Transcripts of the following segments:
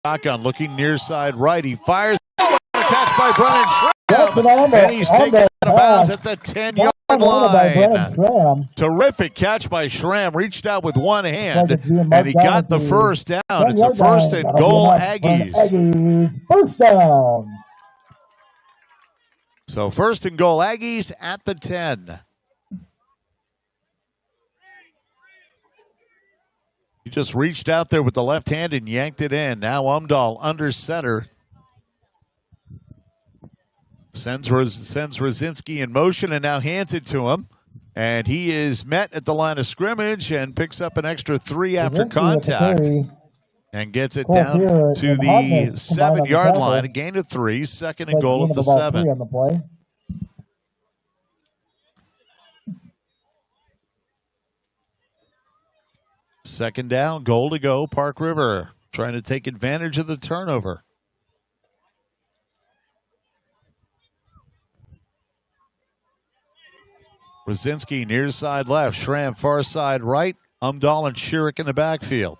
Shotgun looking near side right. He fires. A catch by Brennan Schramm. And he's taken out of bounds at the 10-yard line. Terrific catch by Schramm. Reached out with one hand, and he got the first down. It's a first and goal, Aggies. First down. So first and goal, Aggies at the 10. He just reached out there with the left hand and yanked it in. Now Umdahl under center. Sends Rosinski in motion and now hands it to him. And he is met at the line of scrimmage and picks up an extra 3 after contact. And gets it down to the 7-yard line. A gain of 3. Second and goal at the 7. Second down, goal to go, Park River. Trying to take advantage of the turnover. Rosinski near side left. Schramm far side right. Umdahl and Schierick in the backfield.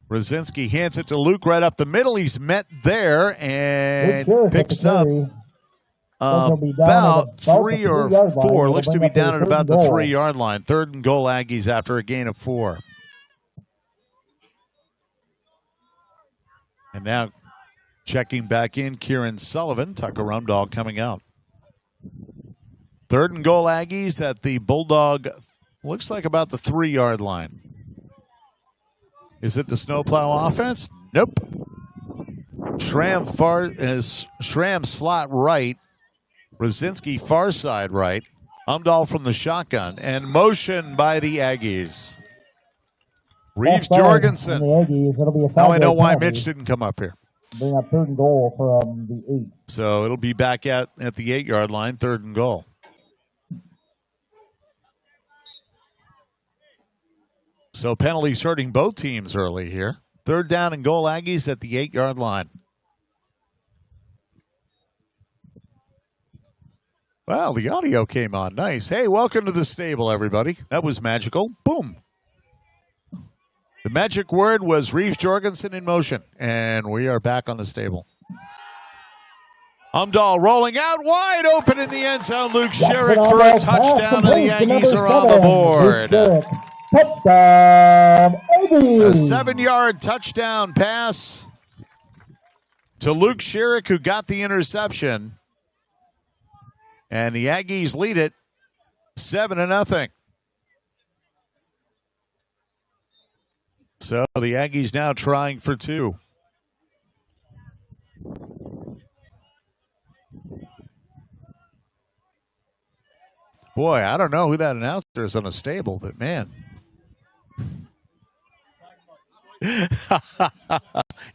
Rosinski hands it to Luke right up the middle. He's met there and picks up about 3 or 4. Looks to be down at about the 3-yard line. Third and goal, Aggies after a gain of 4. And now checking back in, Kieran Sullivan. Tucker Umdahl coming out. Third and goal, Aggies at the Bulldog, looks like about the 3-yard line. Is it the snowplow offense? Nope. Schramm slot right. Rosinski far side right. Umdahl from the shotgun. And motion by the Aggies. Reeves Jorgensen. Now I know why Mitch didn't come up here. Bring up third and goal from the 8. So it'll be back at the 8-yard line, third and goal. So penalties hurting both teams early here. Third down and goal, Aggies at the 8-yard line. Well, the audio came on. Nice. Hey, welcome to the stable, everybody. That was magical. Boom. The magic word was Reeves Jorgensen in motion, and we are back on the stable. Umdahl rolling out wide open in the end zone. Luke Schierick for a touchdown, and the Aggies are on the board. Touchdown, Aggies. A 7-yard touchdown pass to Luke Schierick, who got the interception. And the Aggies lead it 7-0. So the Aggies now trying for 2. Boy, I don't know who that announcer is on the stable, but man.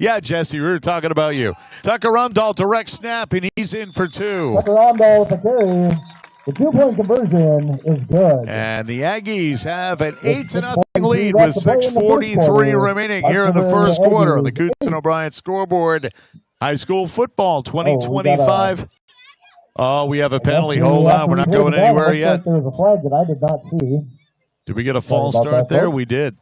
Yeah, Jesse, we were talking about you. Tucker Umdahl, direct snap, and he's in for 2. Tucker Umdahl with the carry. The 2-point conversion is good. And the Aggies have an 8-0 lead with 6:43 remaining here in the first quarter on the Coots and O'Brien scoreboard. High school football 2025. Oh, we have a penalty. Hold on, we're not going anywhere yet. There was a flag that I did not see. Did we get a false start there? We did.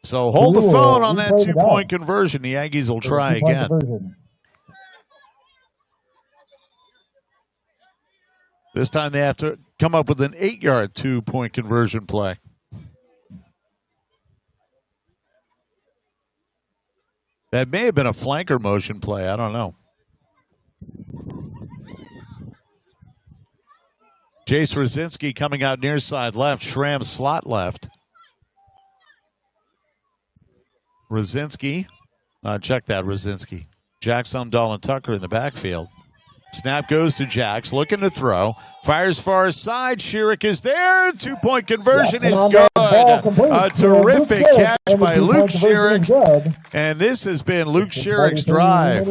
So hold the phone on that 2-point conversion. The Aggies will try again. This time they have to come up with an 8-yard 2-point conversion play. That may have been a flanker motion play. I don't know. Jace Rosinski coming out near side left. Schramm slot left. Rosinski. Check that, Rosinski. Jax, Umdahl, and Tucker in the backfield. Snap goes to Jax, looking to throw. Fires far side. Schierick is there. 2-point conversion is good. A terrific catch by Luke Schierick. And this has been Luke Schierick's drive.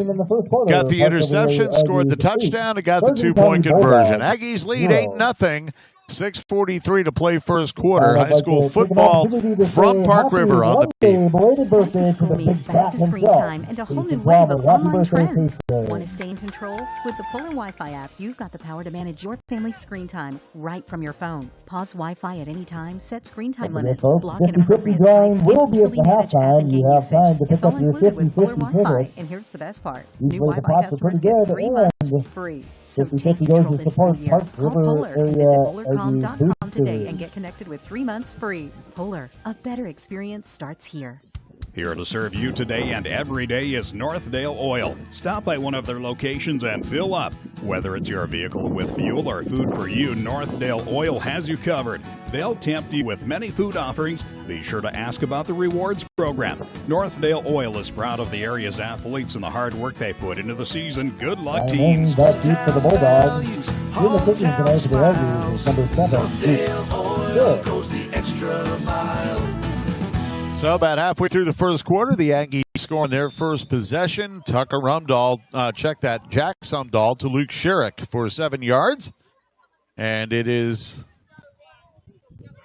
Got the interception, scored the touchdown, and got the 2-point conversion. Aggies lead 8-0. 6:43 to play first quarter. High school football from Park River on the beat. Back to school means back to screen time and a whole new wave of online trends. Want to stay in control? With the Polar Wi-Fi app, you've got the power to manage your family's screen time right from your phone. Pause Wi-Fi at any time, set screen time limits, block inappropriate sites, and easily manage app and game usage. It's all included with Polar Wi-Fi. And here's the best part. New Wi-Fi customers get 3 months free. So take control this school year. Call Polar and visit polarcom.com today and get connected with 3 months free. Polar, a better experience starts here. Here to serve you today and every day is Northdale Oil. Stop by one of their locations and fill up. Whether it's your vehicle with fuel or food for you, Northdale Oil has you covered. They'll tempt you with many food offerings. Be sure to ask about the rewards program. Northdale Oil is proud of the area's athletes and the hard work they put into the season. Good luck, teams. That's deep for the Bulldogs. In the pitching tonight for the Aggies, number 7. Northdale Oil goes the extra mile. So about halfway through the first quarter, the Aggies scoring their first possession. Tucker Rumdahl, check that, Jack Sumdahl to Luke Sherrick for 7 yards. And it is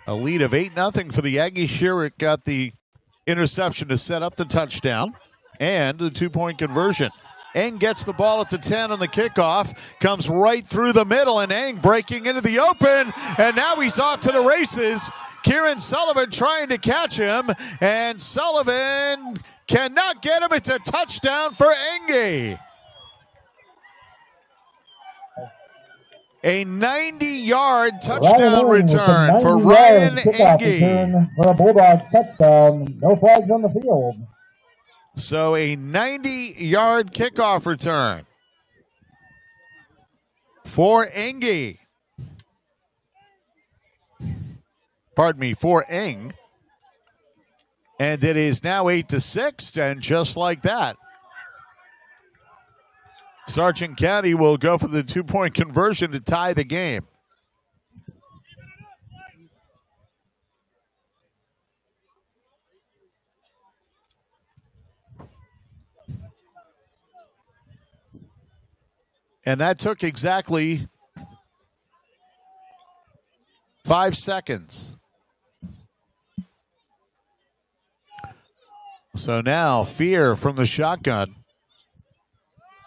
a lead of 8-0 for the Aggies. Sherrick got the interception to set up the touchdown and the 2-point conversion. Eng gets the ball at the 10 on the kickoff, comes right through the middle, and Eng breaking into the open, and now he's off to the races. Kieran Sullivan trying to catch him, and Sullivan cannot get him. It's a touchdown for Enge. A 90-yard touchdown return for Ryan Enge. For a Bulldogs touchdown, no flags on the field. So a 90-yard kickoff return for Enge. Pardon me, for Eng. And it is now 8-6, and just like that, Sargent County will go for the 2-point conversion to tie the game. And that took exactly 5 seconds. So now Fear from the shotgun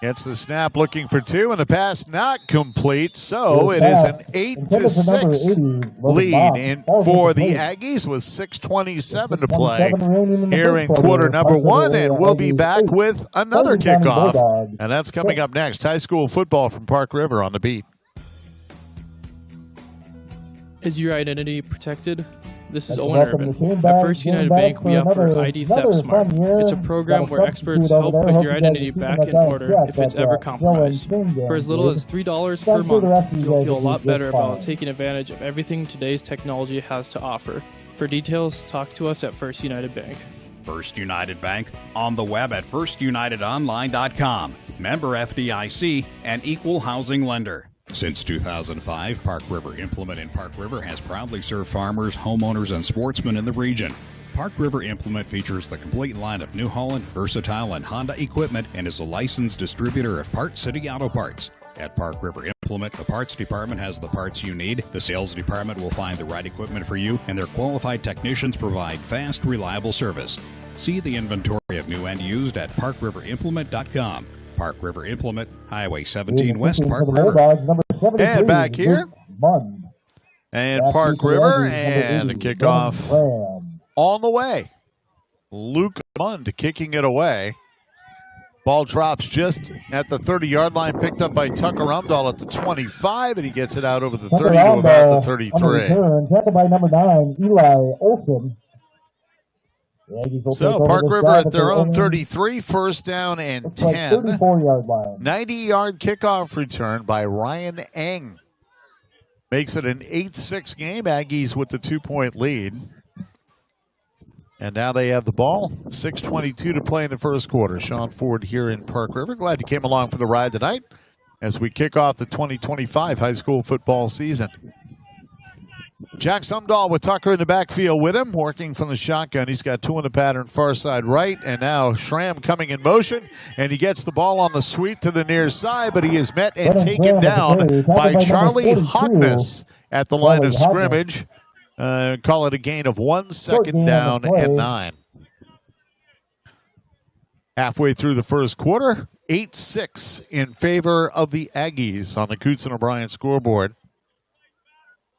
gets the snap, looking for 2, and the pass not complete. So it is an 8-6 lead for the Aggies with 6:27 to play here in quarter number 1, and we'll be back with another kickoff, and that's coming up next. High school football from Park River on the beat. Is your identity protected? This is Owen Urban. At First United Bank, we offer ID Theft Smart. It's a program where experts help put your identity back in order if it's ever compromised. For as little as $3 per month, you'll feel a lot better about taking advantage of everything today's technology has to offer. For details, talk to us at First United Bank. First United Bank on the web at firstunitedonline.com. Member FDIC and equal housing lender. Since 2005, Park River Implement in Park River has proudly served farmers, homeowners, and sportsmen in the region. Park River Implement features the complete line of New Holland, Versatile, and Honda equipment and is a licensed distributor of Parts City Auto Parts. At Park River Implement, the parts department has the parts you need, the sales department will find the right equipment for you, and their qualified technicians provide fast, reliable service. See the inventory of new and used at parkriverimplement.com. Park River Implement, Highway 17 West, Park River. And back here, and Park River, and a kickoff on the way. Luke Mund kicking it away. Ball drops just at the 30-yard line, picked up by Tucker Rumdahl at the 25, and he gets it out over the 30 to about the 33. Tackled by number 9, Eli Olson. So Park River at their own 33, first down and 10. 90-yard kickoff return by Ryan Eng. Makes it an 8-6 game. Aggies with the 2-point lead. And now they have the ball. 6:22 to play in the first quarter. Sean Ford here in Park River. Glad you came along for the ride tonight as we kick off the 2025 high school football season. Jack Sumdahl with Tucker in the backfield with him, working from the shotgun. He's got 2 in the pattern, far side right, and now Schramm coming in motion, and he gets the ball on the sweep to the near side, but he is met and taken down by Charlie Hodness at the line of scrimmage. Call it a gain of 1, second down and 9. Halfway through the first quarter, 8-6 in favor of the Aggies on the Coots and O'Brien scoreboard.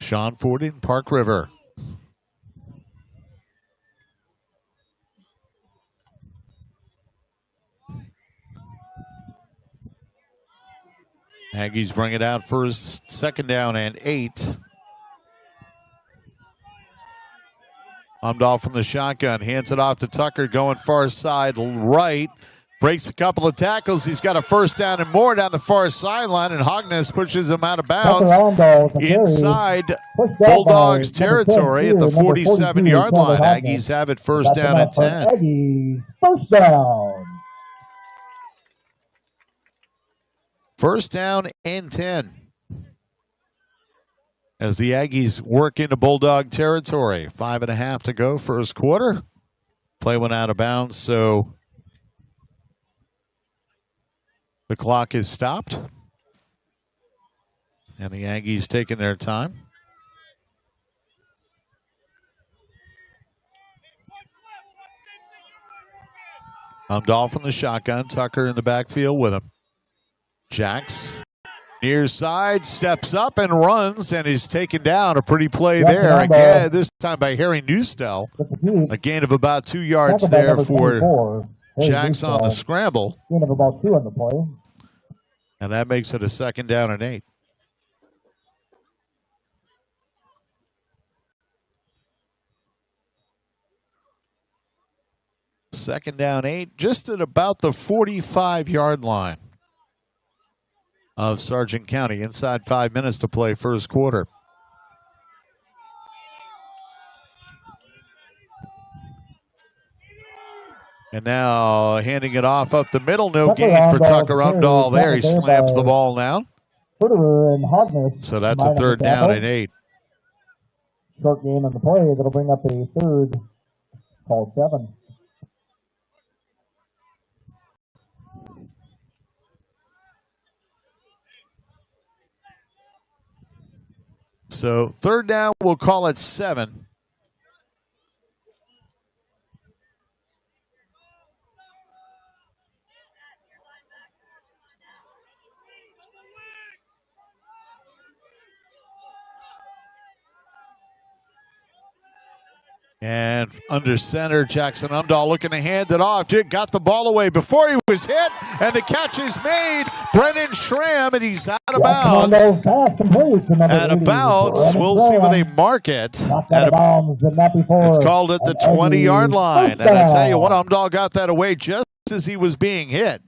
Sean Ford in Park River. Aggies bring it out first, second down and 8. Umdahl from the shotgun, hands it off to Tucker, going far side right. Breaks a couple of tackles. He's got a first down and more down the far sideline, and Hogness pushes him out of bounds inside Bulldogs territory at the 47-yard line. Aggies have it first down and 10. Aggies, first down. First down and 10. As the Aggies work into Bulldog territory. 5.5 to go, first quarter. Play went out of bounds, so the clock is stopped. And the Aggies taking their time. Umdahl from the shotgun. Tucker in the backfield with him. Jacks near side, steps up and runs, and is taken down. A pretty play there. Again, this time by Harry Newstell. A gain of about 2 yards there for Jacks on the scramble. Gain of about 2 on the play. And that makes it a second down and 8. Second down 8, just at about the 45-yard line of Sargent County. Inside 5 minutes to play first quarter. And now handing it off up the middle. No gain for Tucker Umdahl there. He slams the ball down. So that's a third down and 8. Short gain on the play. That'll bring up a third, called 7. So third down, we'll call it 7. And under center, Jackson Umdahl looking to hand it off. Got the ball away before he was hit, and the catch is made. Brennan Schramm, and he's out of bounds. Out of bounds. We'll see where they mark it. It's called at the 20-yard line. And I tell you what, Umdahl got that away just as he was being hit.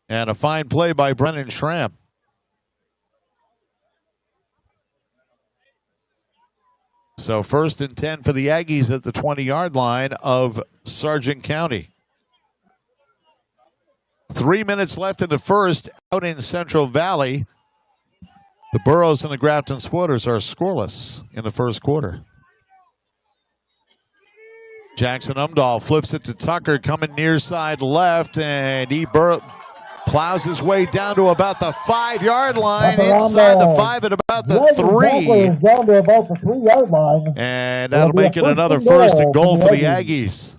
And a fine play by Brennan Schramm. So first and 10 for the Aggies at the 20-yard line of Sargent County. 3 minutes left in the first out in Central Valley. The Burros and the Grafton Spoilers are scoreless in the first quarter. Jackson Umdahl flips it to Tucker, coming near side left, and he plows his way down to about the 5-yard line, inside the 5 at about the 3. Down to about the 3-yard line. And that'll make it another first and goal for the Aggies.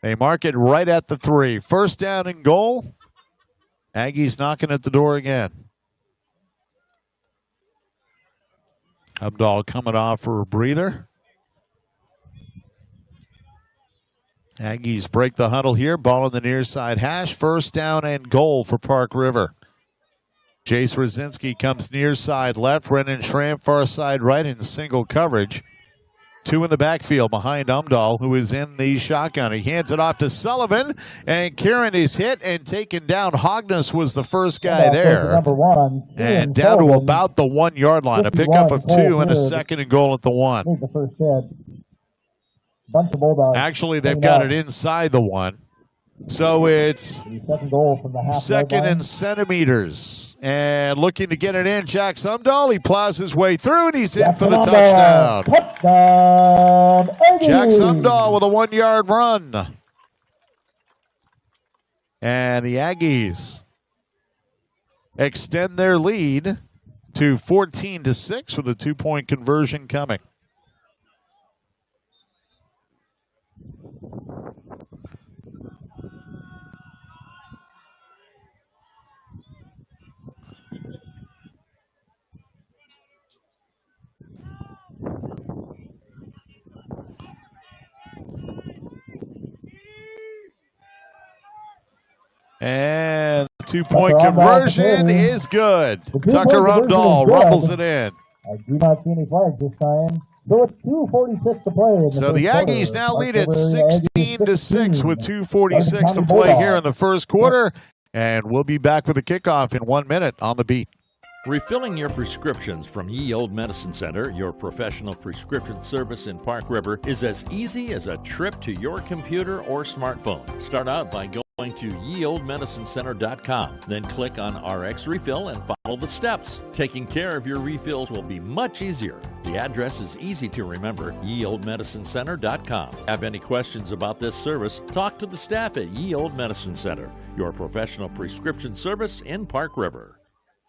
They mark it right at the 3. First down and goal. Aggies knocking at the door again. Umdahl coming off for a breather. Aggies break the huddle here. Ball on the near side hash. First down and goal for Park River. Jace Rosinski comes near side left. Brennan Schramm far side right in single coverage. 2 in the backfield behind Umdahl, who is in the shotgun. He hands it off to Sullivan, and Kieran is hit and taken down. Hogness was the first guy there. And down to about the 1-yard line. A pickup of 2 and a second and goal at the 1. The first hit. Bunch of Bulldogs. Actually, they've got it inside the 1. So it's second goal from the second and centimeters. And looking to get it in, Jack Umdahl. He plows his way through, and he's in for the touchdown. Touchdown, Jack Umdahl with a 1-yard run. And the Aggies extend their lead to 14-6 with a 2-point conversion coming. And the 2-point conversion is good. Tucker Rumdahl rumbles it in. I do not see any flags this time. So it's 2:46 to play. So the Aggies now lead at 16-6 with 2:46 to play here in the first quarter. And we'll be back with the kickoff in 1 minute on the beat. Refilling your prescriptions from Ye Olde Medicine Center, your professional prescription service in Park River, is as easy as a trip to your computer or smartphone. Start out by going to yeoldemedicinecenter.com. Then click on RX Refill and follow the steps. Taking care of your refills will be much easier. The address is easy to remember, yeoldemedicinecenter.com. Have any questions about this service? Talk to the staff at Ye Olde Medicine Center, your professional prescription service in Park River.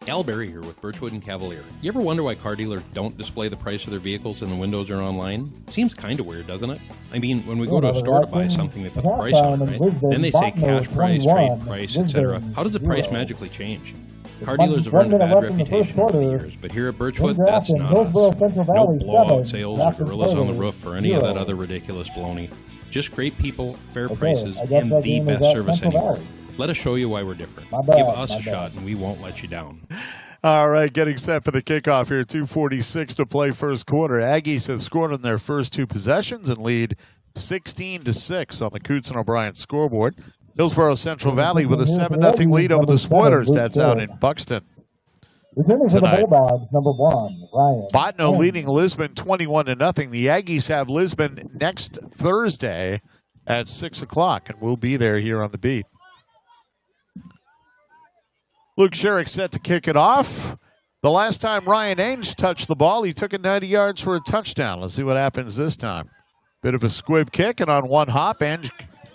Al Berry here with Birchwood and Cavalier. You ever wonder why car dealers don't display the price of their vehicles in the windows or online? Seems kind of weird, doesn't it? I mean, when we go to a store to buy something, they put the price on it, right? Then they say cash price, trade price, etc. How does the price magically change? Car dealers have earned a bad reputation over the years, but here at Birchwood, that's not us. No blowout sales or gorillas on the roof or any of that other ridiculous baloney. Just great people, fair prices, and the best service anywhere. Let us show you why we're different. Give us a shot, and we won't let you down. All right, getting set for the kickoff here. 2:46 to play first quarter. Aggies have scored on their first two possessions and lead 16-6 on the Coots and O'Brien scoreboard. Hillsborough Central Valley with a 7-0 lead over the Spoilers. That's out in Buxton tonight. Number 1, Ryan. Botno leading Lisbon 21-0. The Aggies have Lisbon next Thursday at 6 o'clock, and we'll be there here on the beat. Luke Sherrick set to kick it off. The last time Ryan Ainge touched the ball, he took it 90 yards for a touchdown. Let's see what happens this time. Bit of a squib kick, and on one hop, Ainge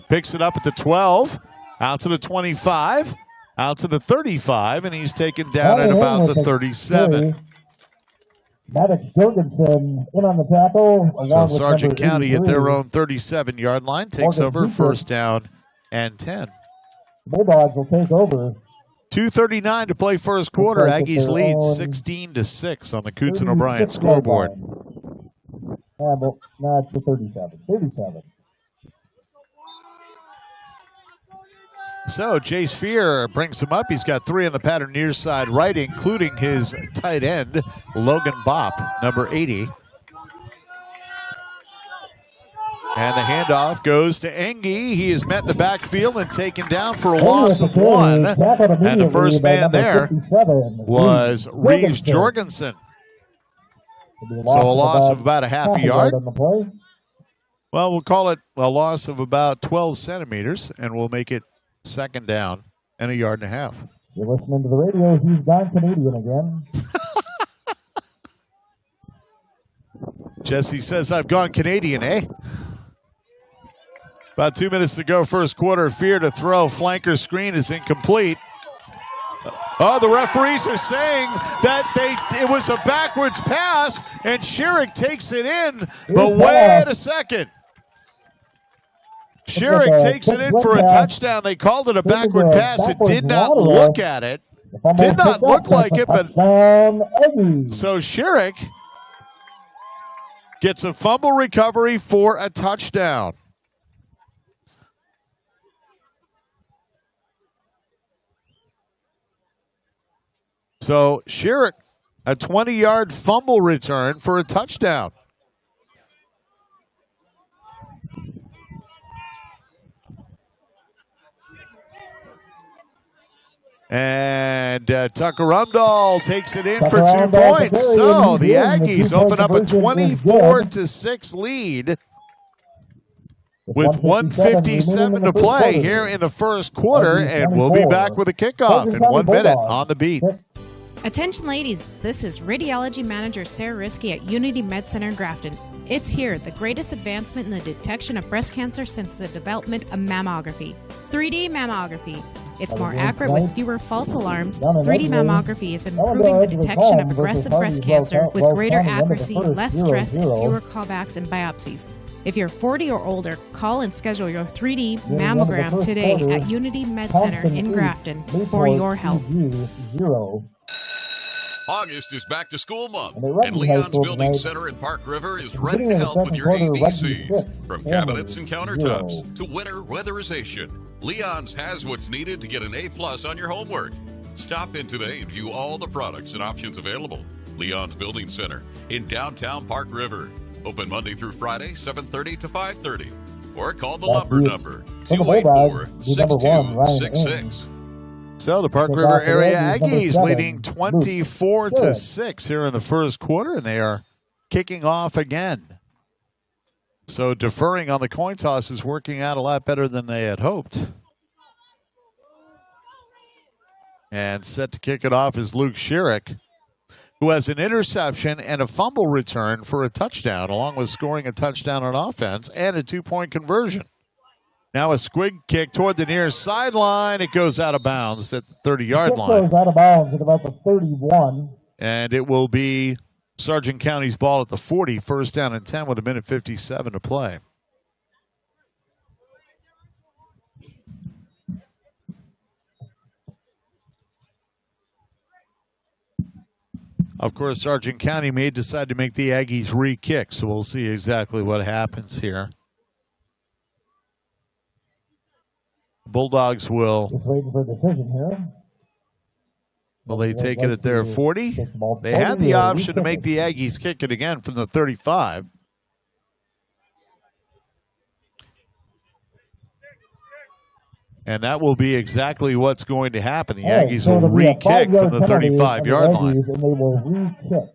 picks it up at the 12, out to the 25, out to the 35, and he's taken down at about the 37. Maddox Jorgensen in on the tackle. So Sargent County at their own 37-yard line takes over first down and 10. Bulldogs will take over. 2:39 to play first quarter. Aggies lead 16-6 on the Coots and O'Brien scoreboard. No, it's the 37. So Jace Fear brings him up. He's got 3 on the pattern near side right, including his tight end, Logan Bopp, number 80. And the handoff goes to Engie. He is met in the backfield and taken down for a loss of 1. And the first man there was Reeves Jorgensen. So a loss of about a half a yard. Well, we'll call it a loss of about 12 centimeters, and we'll make it second down and a yard and a half. You're listening to the radio. He's gone Canadian again. Jesse says, I've gone Canadian, eh? About 2 minutes to go, first quarter. Fear to throw. Flanker screen is incomplete. Oh, the referees are saying that it was a backwards pass, and Sherrick takes it in. But wait a second. Sherrick takes it in for a touchdown. They called it a backward pass. It did not look at it. Did not look like it, but so Sherrick gets a fumble recovery for a touchdown. So Sherrick, a 20-yard fumble return for a touchdown. And Tucker Rumdahl takes it in for 2 points. So the Aggies open up a 24-6 lead with 1:57 to play here in the first quarter. And we'll be back with a kickoff in 1 minute on the beat. Attention ladies, this is Radiology Manager Sarah Risky at Unity Med Center in Grafton. It's here, the greatest advancement in the detection of breast cancer since the development of mammography. 3D mammography. It's more accurate with fewer false alarms. 3D mammography is improving the detection of aggressive breast cancer with greater accuracy, less stress, and fewer callbacks and biopsies. If you're 40 or older, call and schedule your 3D mammogram today at Unity Med Center in Grafton for your health. August is back to school month, and Leon's Building Center in Park River is ready to help with your ABCs. From cabinets and countertops to winter weatherization, Leon's has what's needed to get an A+ on your homework. Stop in today and view all the products and options available. Leon's Building Center in downtown Park River. Open Monday through Friday, 7:30 to 5:30. Or call the lumber number, 284-6266. So the Park River area Aggies leading 24-6 here in the first quarter, and they are kicking off again. So deferring on the coin toss is working out a lot better than they had hoped. And set to kick it off is Luke Schierick, who has an interception and a fumble return for a touchdown, along with scoring a touchdown on offense and a 2-point conversion. Now a squig kick toward the near sideline. It goes out of bounds at the 30-yard line. It goes out of bounds at about the 31. And it will be Sargent County's ball at the 40, first down and 10 with 1:57 to play. Of course, Sargent County may decide to make the Aggies re-kick, so we'll see exactly what happens here. Bulldogs will. Just waiting for a decision here. Will they take it at their 40? They had the option to make the Aggies kick it again from the 35. And that will be exactly what's going to happen. The Aggies will re-kick from the 35-yard line. And they will re-kick.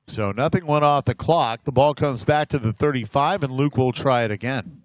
So nothing went off the clock. The ball comes back to the 35, and Luke will try it again.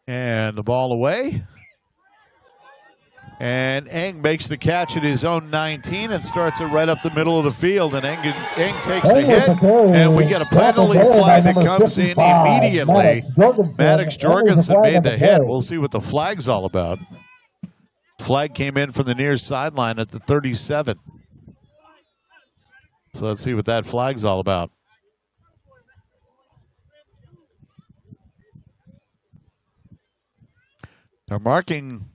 And the ball away. And Eng makes the catch at his own 19 and starts it right up the middle of the field. And Eng takes the hit. And we get a penalty flag that comes in immediately. Maddox Jorgensen made the hit. We'll see what the flag's all about. Flag came in from the near sideline at the 37. So let's see what that flag's all about. They're marking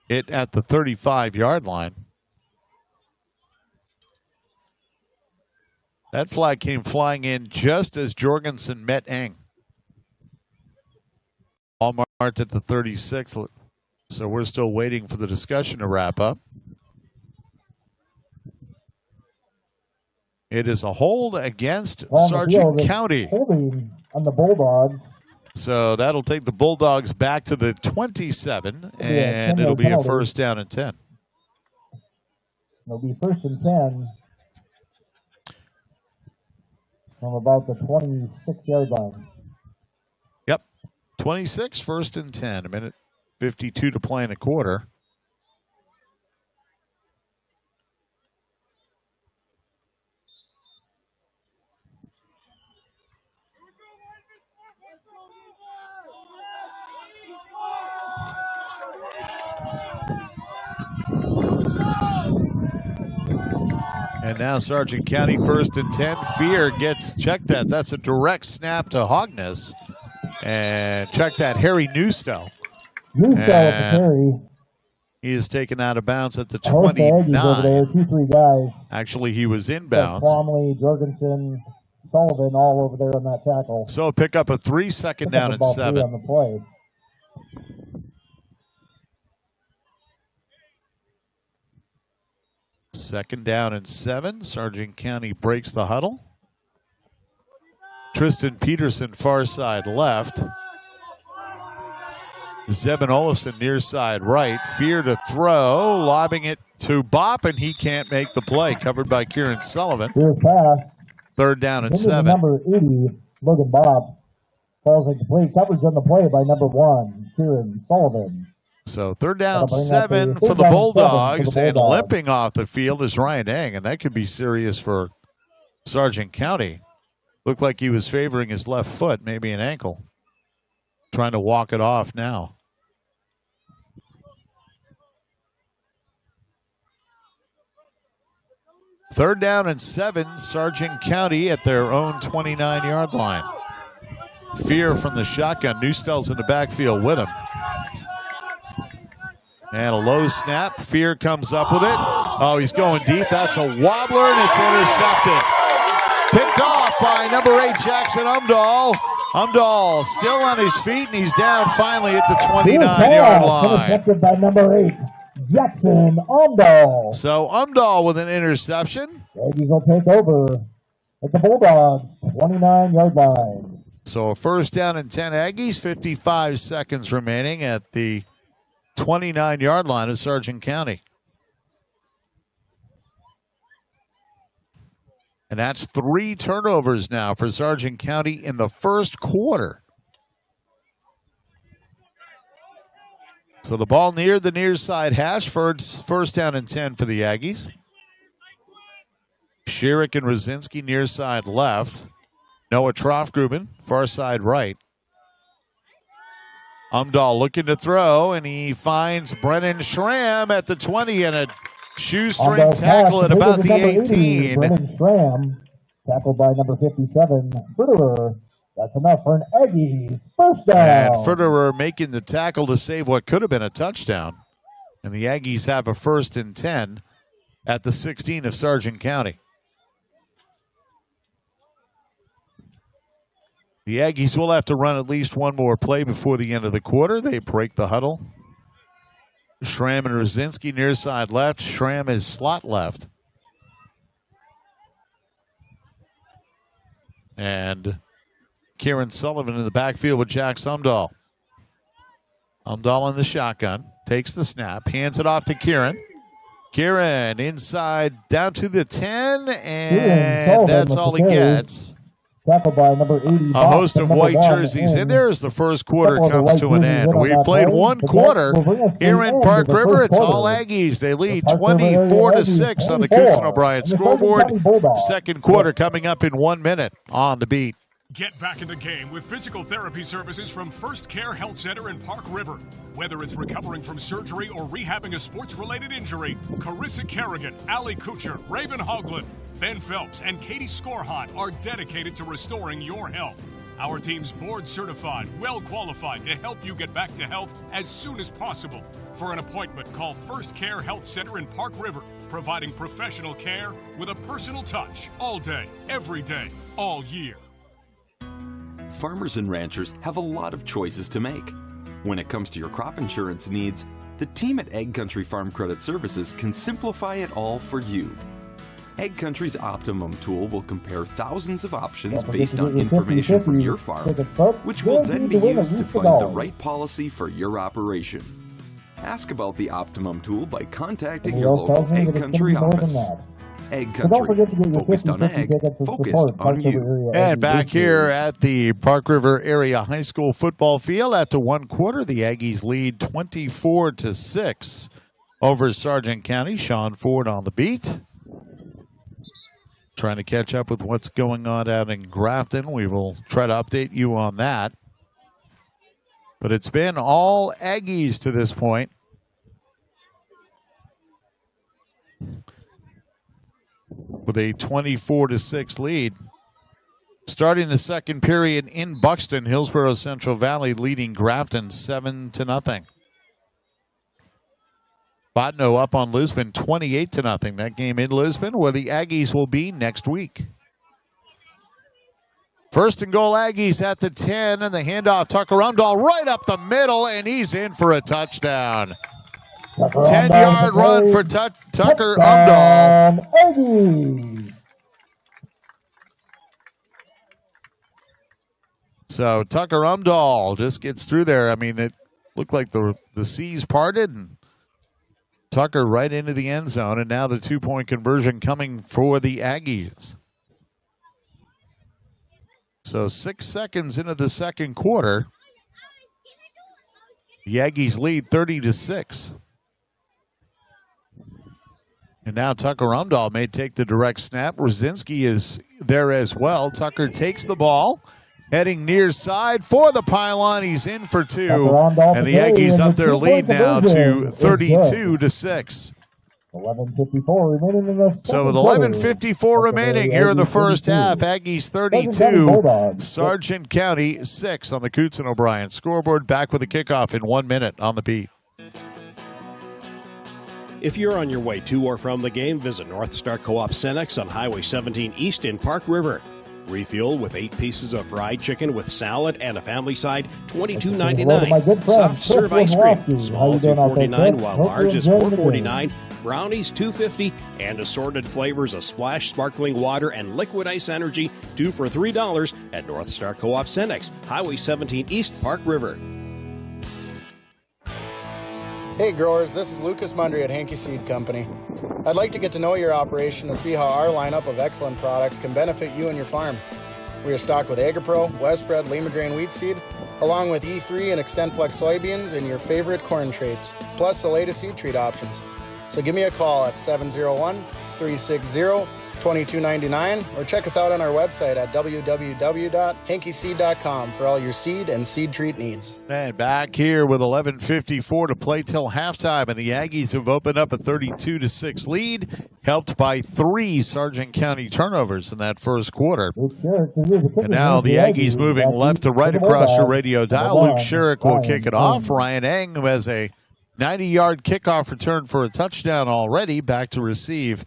it at the 35-yard line. That flag came flying in just as Jorgensen met Eng. Ball marked at the 36, so we're still waiting for the discussion to wrap up. It is a hold against Sargent County. Holding on the Bulldogs. So that'll take the Bulldogs back to the 27, and it'll be a first down and 10. It'll be first and 10 from about the 26-yard line. Yep, 26, first and 10. 1:52 to play in the quarter. And now Sargent County first and 10. Fear gets, check that. That's a direct snap to Hogness. And check that, Harry Newstell. He is taken out of bounds at the 29. Over there, 2-3 guys. Actually, he was inbounds. Plumley, Jorgensen, Sullivan all over there on that tackle. So pick up a 3, second down and 7. On the play. Second down and 7. Sargent County breaks the huddle. Tristan Peterson far side left. Zebin Olafson near side right. Fear to throw, lobbing it to Bop, and he can't make the play. Covered by Kieran Sullivan. Here's pass. 3rd down and Into 7. Number 80, Logan Bop. Falls incomplete. Coverage on the play by number 1, Kieran Sullivan. So 3rd down 7 for the Bulldogs, and limping off the field is Ryan Eng, and that could be serious for Sargent County. Looked like he was favoring his left foot, maybe an ankle. Trying to walk it off now. Third down and 7, Sargent County at their own 29-yard line. Fear from the shotgun. Newstell's in the backfield with him. And a low snap. Fear comes up with it. Oh, he's going deep. That's a wobbler, and it's intercepted. Picked off by number 8, Jackson Umdahl. Umdahl still on his feet, and he's down finally at the 29-yard line. Intercepted by number 8, Jackson Umdahl. So Umdahl with an interception. Aggies will take over at the Bulldogs 29-yard line. So a 1st down and 10 Aggies, 55 seconds remaining at the 29-yard line of Sargent County. And that's 3 turnovers now for Sargent County in the first quarter. So the ball near the near side hash for 1st down and 10 for the Aggies. Schierick and Rosinski near side left. Noah Troffgruben, far side right. Umdahl looking to throw, and he finds Brennan Schramm at the 20 and a shoestring tackle at about the 18. Brennan Schramm, tackled by number 57, Fritterer. That's enough for an Aggie 1st down. And Fritterer making the tackle to save what could have been a touchdown. And the Aggies have a 1st and 10 at the 16 of Sargent County. The Aggies will have to run at least one more play before the end of the quarter. They break the huddle. Schramm and Rosinski near side left. Schramm is slot left. And Kieran Sullivan in the backfield with Jack Umdahl. Umdahl in the shotgun. Takes the snap. Hands it off to Kieran. Kieran inside down to the 10. And that's all he gets. Tackled by number 80. A host of white jerseys in there as the first quarter comes to an end. We've played one quarter here in Park River. It's all Aggies. They lead 24-6 on the Coots and O'Brien scoreboard. Second quarter coming up in 1 minute on the beat. Get back in the game with physical therapy services from First Care Health Center in Park River. Whether it's recovering from surgery or rehabbing a sports-related injury, Carissa Kerrigan, Allie Kuchar, Raven Hoagland, Ben Phelps, and Katie Skorhan are dedicated to restoring your health. Our team's board-certified, well-qualified to help you get back to health as soon as possible. For an appointment, call First Care Health Center in Park River, providing professional care with a personal touch all day, every day, all year. Farmers and ranchers have a lot of choices to make. When it comes to your crop insurance needs, the team at Ag Country Farm Credit Services can simplify it all for you. Ag Country's Optimum tool will compare thousands of options based on information from your farm, which will then be used to find the right policy for your operation. Ask about the Optimum tool by contacting your local Ag Country office. Ag Country, focused on ag, focused on you. And back here at the Park River Area High School football field after one quarter, the Aggies lead 24-6 over Sargent County. Sean Ford on the beat. Trying to catch up with what's going on out in Grafton. We will try to update you on that. But it's been all Aggies to this point. With a 24-6 lead. Starting the second period in Buxton, Hillsborough Central Valley leading Grafton 7-0. Botno up on Lisbon 28-0. That game in Lisbon where the Aggies will be next week. First and goal Aggies at the 10 and the handoff Tucker Umdahl right up the middle and he's in for a touchdown. 10-yard run for Tucker Umdahl. So Tucker Umdahl just gets through there. I mean, it looked like the seas parted, and Tucker right into the end zone, and now the two-point conversion coming for the Aggies. So 6 seconds into the second quarter, the Aggies lead 30-6. And now Tucker Umdahl may take the direct snap. Rosinski is there as well. Tucker takes the ball, heading near side for the pylon. He's in for two. And the Aggies up their lead now to 32-6. 11:54 remaining in the So with 11:54 remaining here in the first half, Aggies 32, Sargent County 6 on the Coots and O'Brien scoreboard. Back with the kickoff in 1 minute on the beat. If you're on your way to or from the game, visit North Star Co-op Cenex on Highway 17 East in Park River. Refuel with 8 pieces of fried chicken with salad and a family side, $22.99. Soft serve ice cream, small $2.49, while large is $4.49. Brownies $2.50, and assorted flavors of Splash sparkling water and liquid ice energy, 2 for $3 at North Star Co-op Cenex, Highway 17 East, Park River. Hey growers, this is Lucas Mundry at Hankey Seed Company. I'd like to get to know your operation to see how our lineup of excellent products can benefit you and your farm. We are stocked with AgriPro, Westbred, Lima Grain Wheat Seed, along with E3 and XtendFlex soybeans and your favorite corn traits, plus the latest seed treat options. So give me a call at 701-360-2299 or check us out on our website at www.hankeyseed.com for all your seed and seed treat needs. And back here with 11:54 to play till halftime, and the Aggies have opened up a 32-6 lead, helped by 3 Sargent County turnovers in that first quarter. And now the Aggies moving left to right across your radio dial. Luke Sherrick will kick it off. Ryan Eng, who has a 90-yard kickoff return for a touchdown already, back to receive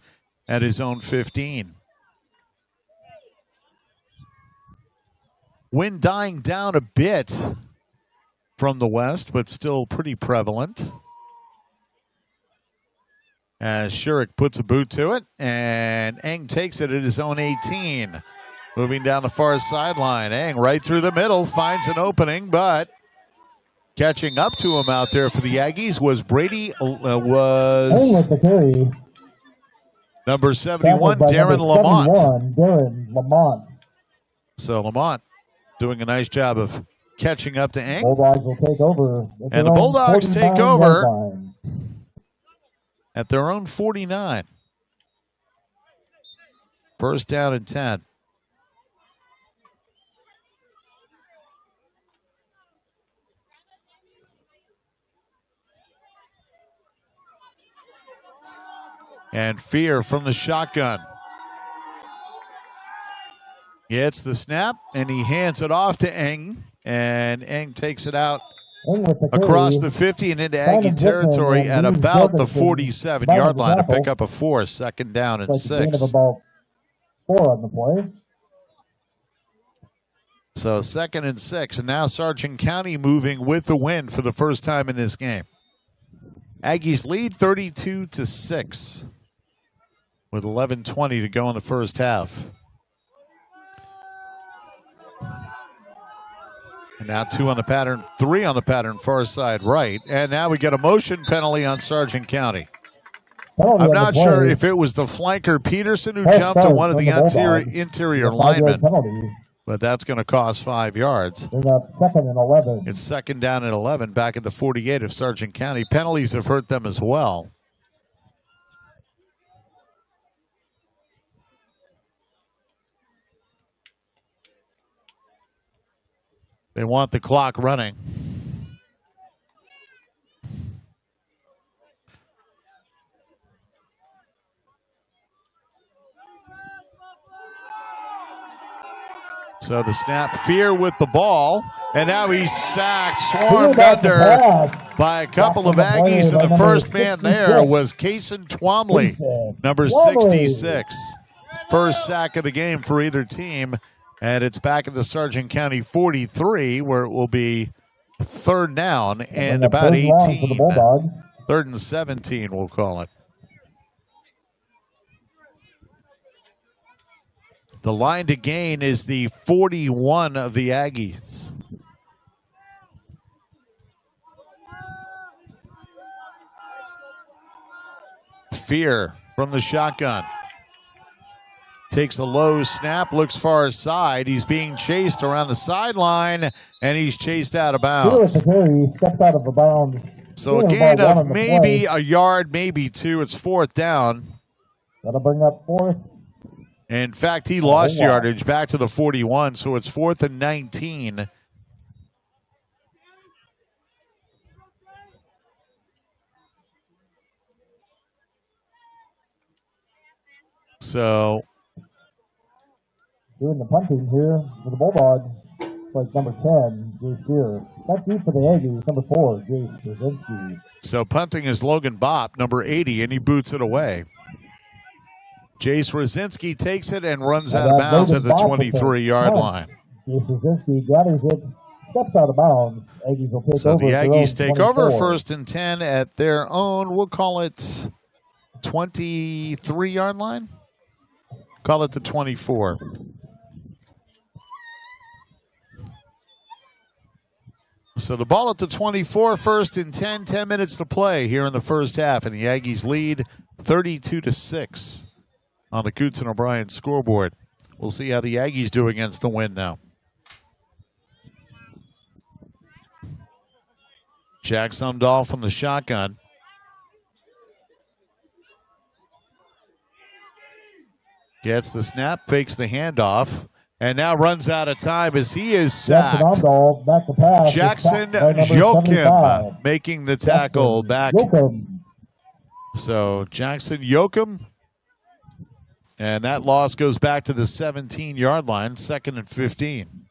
at his own 15. Wind dying down a bit from the west, but still pretty prevalent. As Sherrick puts a boot to it, and Eng takes it at his own 18. Moving down the far sideline. Eng right through the middle, finds an opening, but catching up to him out there for the Aggies was Brady, number 71, Darren Lamont. So Lamont doing a nice job of catching up to Eng. Bulldogs will take over. And the Bulldogs take over at their own 49. First down and 10. And Fear from the shotgun. Gets the snap, and he hands it off to Eng. And Eng takes it out across the 50 and into Aggie territory at about the 47-yard line to pick up a 4, second down and 6. About 4 on the play. So 2nd and 6, and now Sargent County moving with the win for the first time in this game. Aggies lead 32-6 with 11:20 to go in the first half. And now 2 on the pattern, 3 on the pattern, far side right. And now we get a motion penalty on Sargent County. I'm not sure if it was the flanker Peterson who jumped to one of the interior linemen, but that's going to cost 5 yards. Second and 11. It's second down and 11 back at the 48 of Sargent County. Penalties have hurt them as well. They want the clock running. So the snap, Fear with the ball, and now he's sacked, swarmed under by a couple of Aggies, and the first man there was Kason Twomley, number 66. First sack of the game for either team. And it's back at the Sargent County 43, where it will be third down and about 18. 3rd and 17, we'll call it. The line to gain is the 41 of the Aggies. Fear from the shotgun. Takes a low snap, looks far side. He's being chased around the sideline, and he's chased out of bounds. He stepped out of the bounds. So a gain of maybe a yard, maybe two. It's fourth down. That'll bring up fourth. In fact, he lost yardage back to the 41, so it's 4th and 19. So doing the punting here for the Bulldogs. It's like number 10, Jace Shearer. That's deep for the Aggies, number 4, Jace Brzezinski. So punting is Logan Bopp, number 80, and he boots it away. Jace Brzezinski takes it and runs out of bounds at the 23-yard line. Jace Brzezinski gathers it, steps out of bounds. Aggies will take over. So the Aggies take over, 1st and 10 at their own, we'll call it 23-yard line. Call it the 24. So the ball at the 24, 1st and 10, 10 minutes to play here in the first half, and the Aggies lead 32-6 on the Coots and O'Brien scoreboard. We'll see how the Aggies do against the wind now. Jack Sumdahl from the shotgun. Gets the snap, fakes the handoff, and now runs out of time as he is sacked. Jackson Joachim making the tackle back. So Jackson Joachim, and that loss goes back to the 17-yard line, 2nd and 15.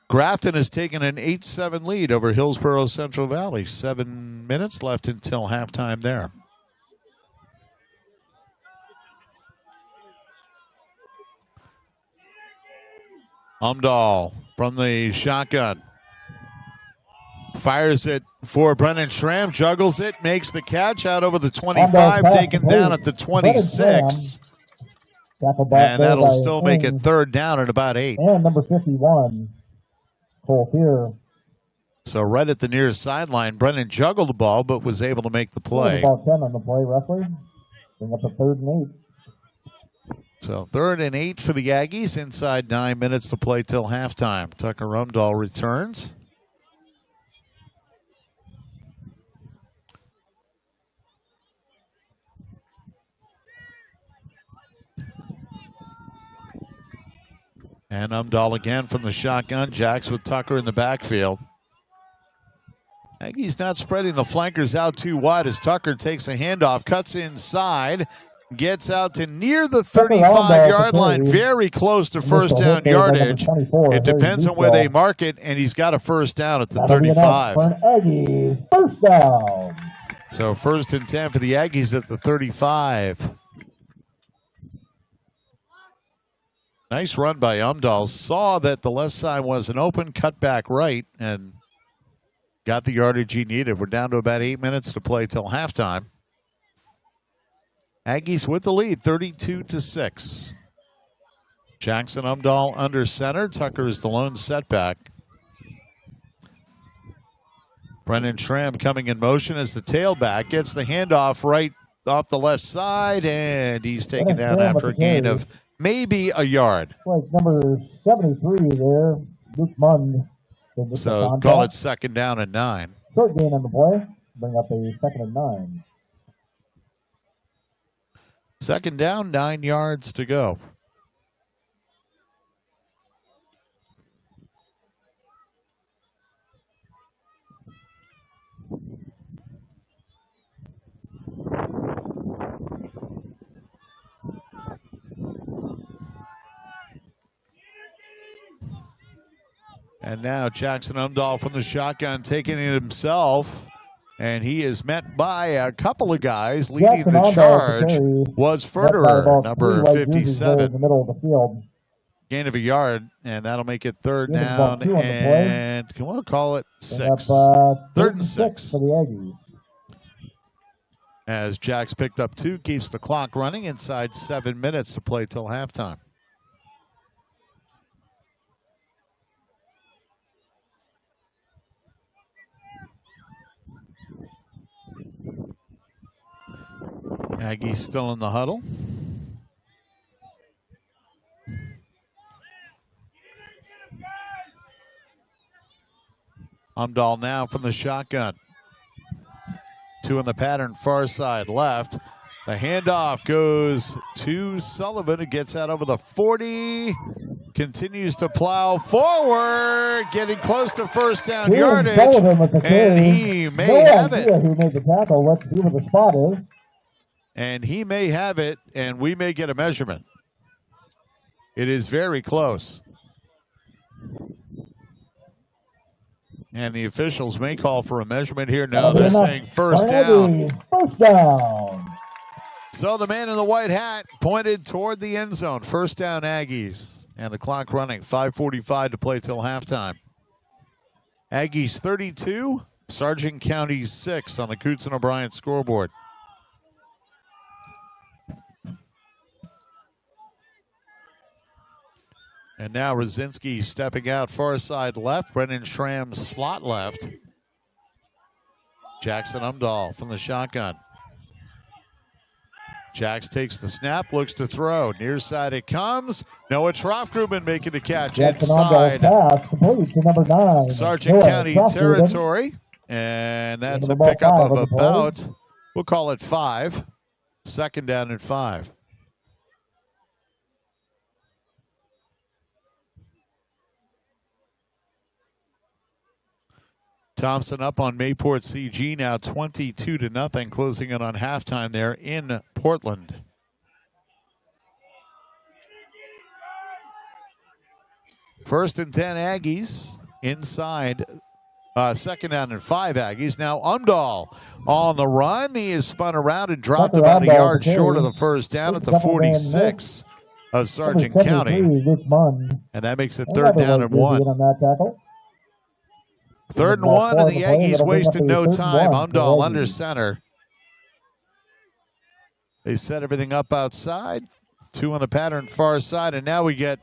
Grafton has taken an 8-7 lead over Hillsborough Central Valley. 7 minutes left until halftime there. Umdahl from the shotgun. Fires it for Brennan Schramm, juggles it, makes the catch out over the 25, taken down at the 26. And that'll still make it 3rd down at about 8. And number 51. Cole Fear. So right at the near sideline, Brennan juggled the ball, but was able to make the play. About 10 on the play, roughly. Bring up a 3rd and 8. So 3rd and 8 for the Aggies. Inside 9 minutes to play till halftime. Tucker Umdahl returns. And Umdahl again from the shotgun. Jacks with Tucker in the backfield. Aggies not spreading the flankers out too wide as Tucker takes a handoff, cuts inside, gets out to near the 35-yard line, very close to 1st down yardage. It depends on where they mark it, and he's got a 1st down at the 35. Aggies, 1st down. So 1st and 10 for the Aggies at the 35. Nice run by Umdahl. Saw that the left side wasn't open, cut back right, and got the yardage he needed. We're down to about 8 minutes to play till halftime. Aggies with the lead, 32-6. Jackson Umdahl under center. Tucker is the lone setback. Brennan Schramm coming in motion as the tailback. Gets the handoff right off the left side, and he's taken down after a gain of maybe a yard. Like number 73 there, Luke Mund. So call it 2nd down and 9. Short gain on the play. Bring up a 2nd and 9. 2nd down, 9 yards to go. And now Jackson Umdahl from the shotgun taking it himself. And he is met by a couple of guys. Leading the charge was Ferderer, number 57. In the middle of the field. Gain of a yard, and that'll make it 3rd down. And we'll call it 6. 3rd and 6 for the Aggies. As Jack's picked up 2, keeps the clock running inside 7 minutes to play till halftime. Aggies still in the huddle. Umdahl now from the shotgun. 2 in the pattern, far side left. The handoff goes to Sullivan, who gets out over the 40. Continues to plow forward, getting close to first down yardage. And he may have it. Who made the tackle? Let's see what the spot is. And he may have it, and we may get a measurement. It is very close. And the officials may call for a measurement here. No, they're saying first down. First down. So the man in the white hat pointed toward the end zone. First down, Aggies. And the clock running. 5:45 to play till halftime. Aggies 32, Sargent County 6 on the Coots and O'Brien scoreboard. And now Rosinski stepping out far side left. Brendan Schramm slot left. Jackson Umdahl from the shotgun. Jax takes the snap, looks to throw. Near side it comes. Noah Troffgruben making the catch inside. Pass, complete to number 9. Sargent County territory. And that's a pickup of about, we'll call it 5. Second down and 5. Thompson up on Mayport CG now 22-0, closing it on halftime there in Portland. First and 10 Aggies inside. Second down and 5 Aggies. Now Umdahl on the run. He is spun around and dropped about a yard short of the first down at the 46 of Sargent County. And that makes it third down and 1. Third and 1, and the Aggies wasted no time. Umdahl under center. They set everything up outside. 2 on the pattern far side, and now we get,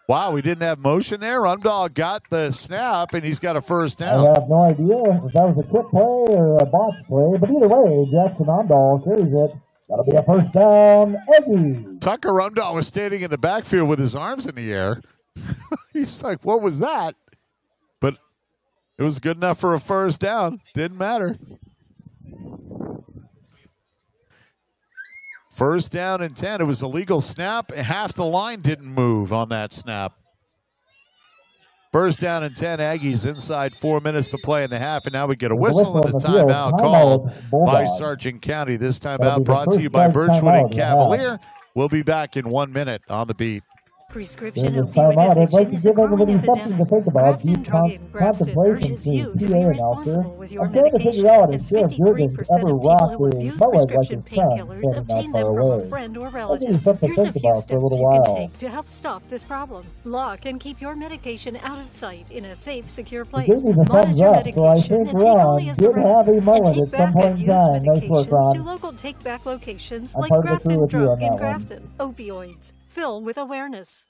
wow, we didn't have motion there. Umdahl got the snap, and he's got a first down. I have no idea if that was a quick play or a box play, but either way, Jackson Umdahl carries it. That'll be a first down, Aggies. Tucker Umdahl was standing in the backfield with his arms in the air. He's like, what was that? But it was good enough for a first down. Didn't matter. First down and 10. It was a legal snap. Half the line didn't move on that snap. First down and 10. Aggies inside 4 minutes to play in the half. And now we get a whistle and a timeout called by Sargent County. This timeout brought to you by Birchwood and Cavalier. We'll be back in 1 minute on the beat. Prescription opioid addiction is a chronic epidemic. Grafton Drug and Grafton urges you to be responsible with your medication, as 53% of people who abuse prescription painkillers obtain them from a friend or relative. Here's a few steps you can take to help stop this problem. Lock and keep your medication out of sight in a safe, secure place. Monitor medication and take only as directed. And take back unused medications to local take-back locations like Grafton Drug in Grafton. Opioids. Fill with awareness.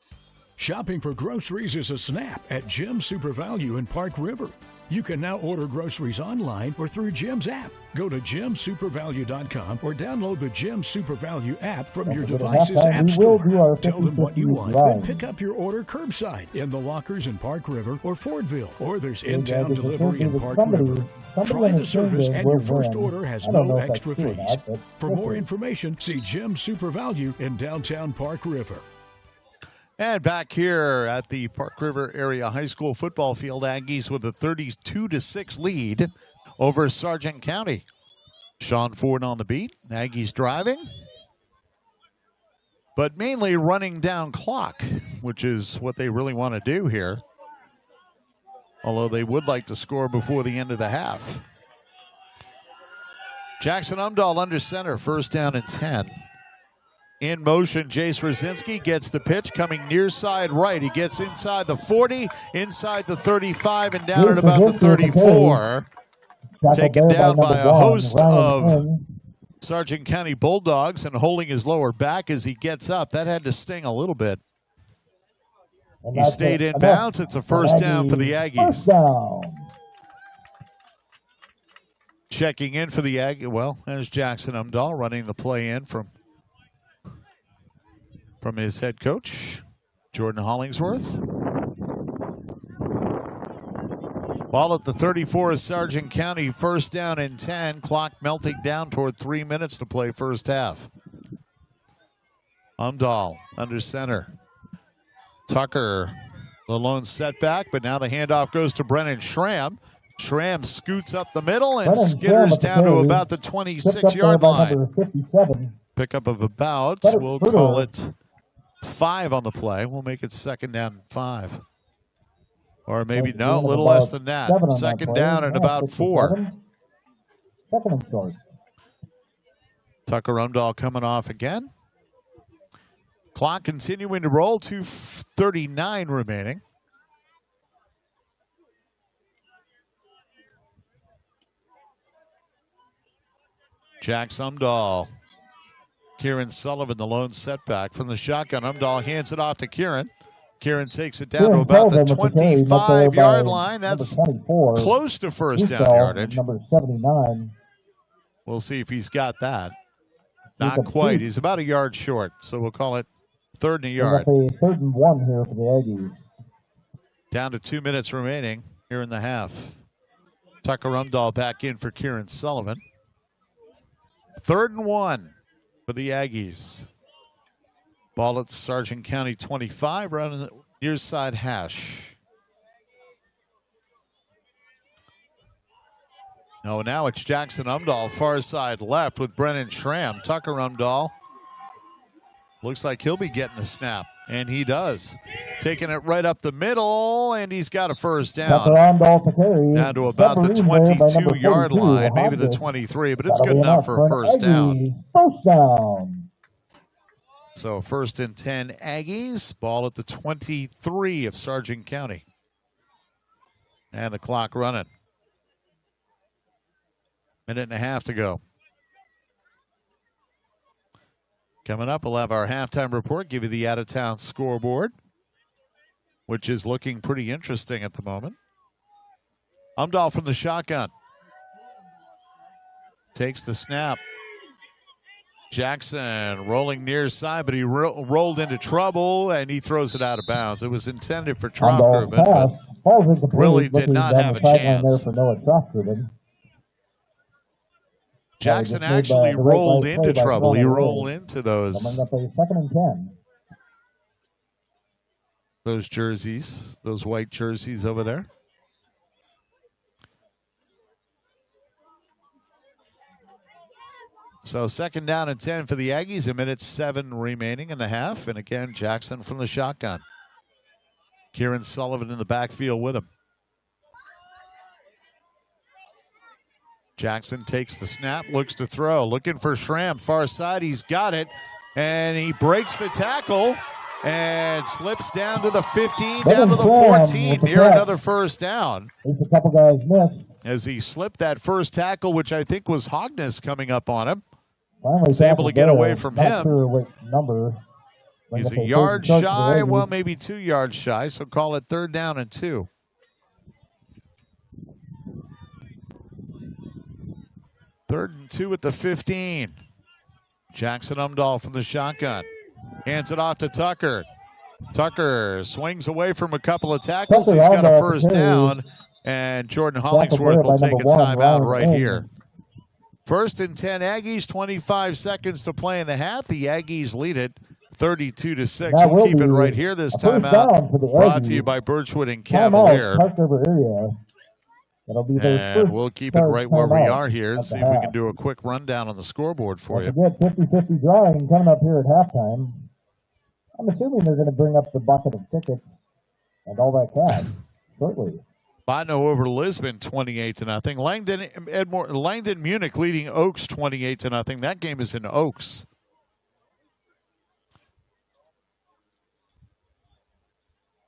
Shopping for groceries is a snap at Jim's Super Value in Park River. You can now order groceries online or through Jim's app. Go to jimsupervalue.com or download the Jim's Super Value app from your device's app store. Tell them what you want and pick up your order curbside in the lockers in Park River or Fordville. Or there's in-town delivery in Park River. Try the service and your first order has no extra fees. For more information, see Jim's Super Value in downtown Park River. And back here at the Park River Area High School football field, Aggies with a 32-6 lead over Sargent County. Sean Ford on the beat. Aggies driving, but mainly running down clock, which is what they really want to do here. Although they would like to score before the end of the half. Jackson Umdahl under center, first down and 10. In motion, Jace Rosinski gets the pitch, coming near side right. He gets inside the 40, inside the 35, and down at about the 34. Taken down by a host of Sargent County Bulldogs and holding his lower back as he gets up. That had to sting a little bit. He stayed in bounds. It's a first down for the Aggies. First down. Checking in for the Aggies. Well, there's Jackson Umdahl running the play in from his head coach, Jordan Hollingsworth. Ball at the 34 of Sargent County, first down and 10. Clock melting down toward 3 minutes to play first half. Umdahl under center. Tucker, the lone setback, but now the handoff goes to Brennan Schramm. Schramm scoots up the middle and skitters down to about the 26-yard line. Pickup of about, we'll call it 5 on the play. We'll make it second down and 5. Or maybe, no, a little less than that. Second down and about 4. Second and short. Tucker Umdahl coming off again. Clock continuing to roll, 2:39 remaining. Jack Umdahl. Kieran Sullivan, the lone setback from the shotgun. Umdahl hands it off to Kieran. Kieran takes it down to about the 25-yard line. That's close to first down yardage. Number 79. We'll see if he's got that. Not quite. He's about a yard short, so we'll call it third and a yard. Third and 1 here for the Aggies. Down to 2 minutes remaining here in the half. Tucker Umdahl back in for Kieran Sullivan. Third and 1 for the Aggies. Ball at the Sargent County 25, right on the near side hash. No, now it's Jackson Umdahl, far side left with Brennan Schramm. Tucker Umdahl looks like he'll be getting a snap, and he does. Taking it right up the middle, and he's got a first down. Down to about the 22-yard line, maybe the 23, but it's good enough for a first down. First down. So first and 10 Aggies. Ball at the 23 of Sargent County. And the clock running. Minute and a half to go. Coming up, we'll have our halftime report, give you the out-of-town scoreboard, which is looking pretty interesting at the moment. Umdahl from the shotgun. Takes the snap. Jackson rolling near side, but he rolled into trouble, and he throws it out of bounds. It was intended for Trofgerman, but really did not have a chance. Jackson actually rolled into trouble. He rolled into those jerseys, those white jerseys over there. So second down and 10 for the Aggies, a minute 7 remaining in the half. And again, Jackson from the shotgun. Kieran Sullivan in the backfield with him. Jackson takes the snap, looks to throw, looking for Schramm, far side, he's got it, and he breaks the tackle and slips down to the 15, down to the 14, near another first down. A couple guys missed. As he slipped that first tackle, which I think was Hogness coming up on him. Finally was able to get away from him. Sure what number. He's a yard shy, well, maybe 2 yards shy, so call it third down and 2. Third and 2 at the 15. Jackson Umdahl from the shotgun. Hands it off to Tucker. Tucker swings away from a couple of tackles. He's got a first down, and Jordan Hollingsworth will take a timeout right here. First and 10 Aggies, 25 seconds to play in the half. The Aggies lead it 32-6. We'll keep it right here. This timeout brought to you by Birchwood and Cavalier. And we'll keep it right where we are here and see if we can do a quick rundown on the scoreboard for you. Forget 50-50 drawing coming up here at halftime. I'm assuming they're going to bring up the bucket of tickets and all that cash shortly. Botno over Lisbon 28-0. Langdon Munich leading Oaks 28-0. That game is in Oaks.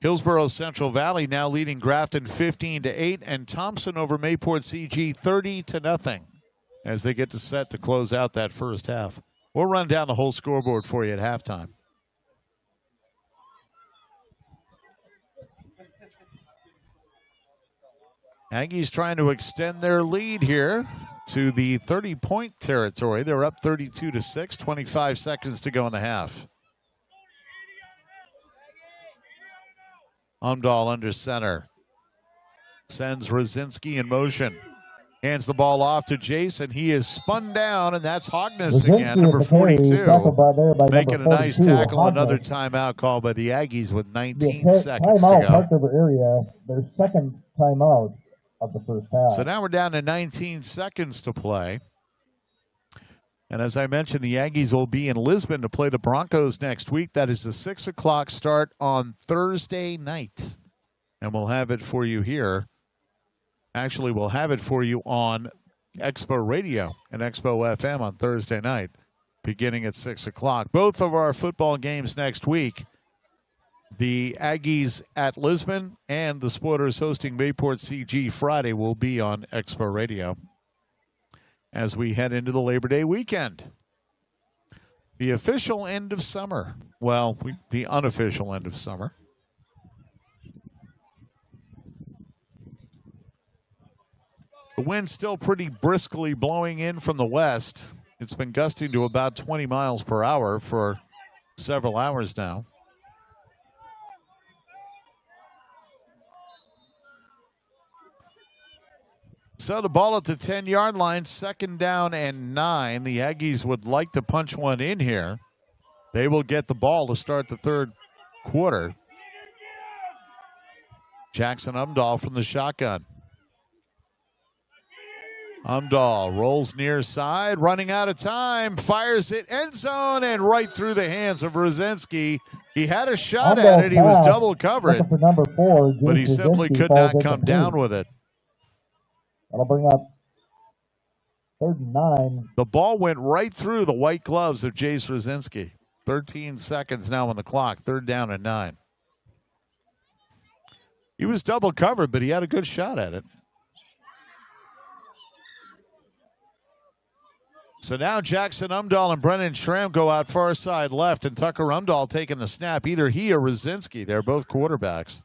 Hillsborough Central Valley now leading Grafton 15-8, and Thompson over Mayport CG 30-0. as they get to set to close out that first half. We'll run down the whole scoreboard for you at halftime. Aggies trying to extend their lead here to the 30-point territory. They're up 32-6, 25 seconds to go in the half. Umdahl under center. Sends Rosinski in motion. Hands the ball off to Jason. He is spun down, and that's Hogness again, number 42. Making a nice tackle. Another timeout call by the Aggies with 19 seconds to go. Park River area, their second timeout of the first half. So now we're down to 19 seconds to play. And as I mentioned, the Aggies will be in Lisbon to play the Broncos next week. That is the 6 o'clock start on Thursday night. And we'll have it for you here. Actually, we'll have it for you on Expo Radio and Expo FM on Thursday night, beginning at 6 o'clock. Both of our football games next week, the Aggies at Lisbon and the Spoilers hosting Bayport CG Friday, will be on Expo Radio as we head into the Labor Day weekend. The official end of summer. Well, the unofficial end of summer. The wind's still pretty briskly blowing in from the west. It's been gusting to about 20 miles per hour for several hours now. So the ball at the 10-yard line, 2nd down and 9. The Aggies would like to punch one in here. They will get the ball to start the third quarter. Jackson Umdahl from the shotgun. Umdahl rolls near side, running out of time, fires it, end zone, and right through the hands of Rosinski. He had a shot at it. He was double covered, for number 4, but he simply could not come down with it. That'll bring up 3rd and 9. The ball went right through the white gloves of Jace Rosinski. 13 seconds now on the clock, 3rd down and 9. He was double covered, but he had a good shot at it. So now Jackson Umdahl and Brennan Schramm go out far side left, and Tucker Umdahl taking the snap. Either he or Rosinski. They're both quarterbacks.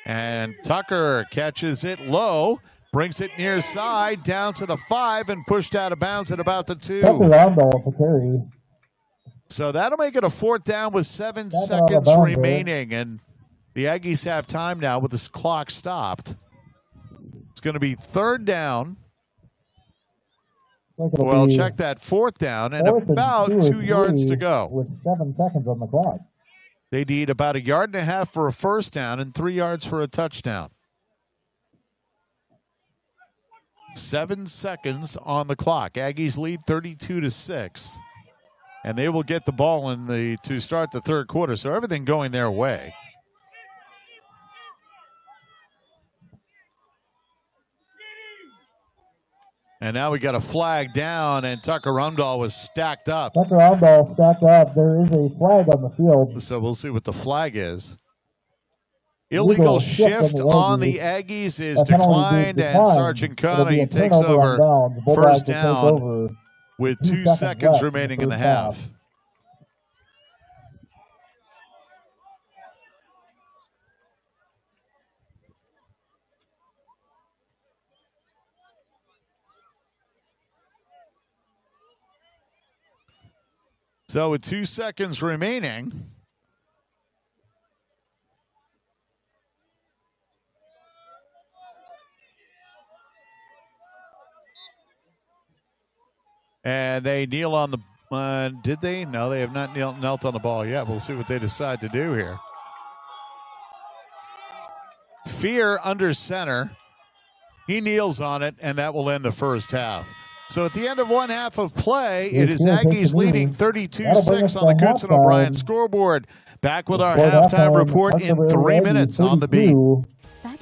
And Tucker catches it low, brings it near side, down to the 5, and pushed out of bounds at about the 2. Tucker Umdahl for carry. So that'll make it a 4th down with 7 seconds remaining. And the Aggies have time now with this clock stopped. It's going to be 3rd down. Well, check that, 4th down and about 2 yards to go. With 7 seconds on the clock. They need about 1.5 yards for a 1st down and 3 yards for a touchdown. 7 seconds on the clock. Aggies lead 32-6. And they will get the ball to start the third quarter. So everything going their way. And now we got a flag down, and Tucker Umdahl was stacked up. Tucker Umdahl stacked up. There is a flag on the field. So we'll see what the flag is. Illegal shift on the Aggies is declined, and Sargent Connie takes over 1st down with 2 seconds remaining in the half. So with 2 seconds remaining, and they kneel on the, did they? No, they have not knelt on the ball yet. We'll see what they decide to do here. Fear under center. He kneels on it, and that will end the first half. So at the end of one half of play, it is Aggies leading 32-6 on the Coots and O'Brien scoreboard. Back with our halftime report in 3 minutes on the beat.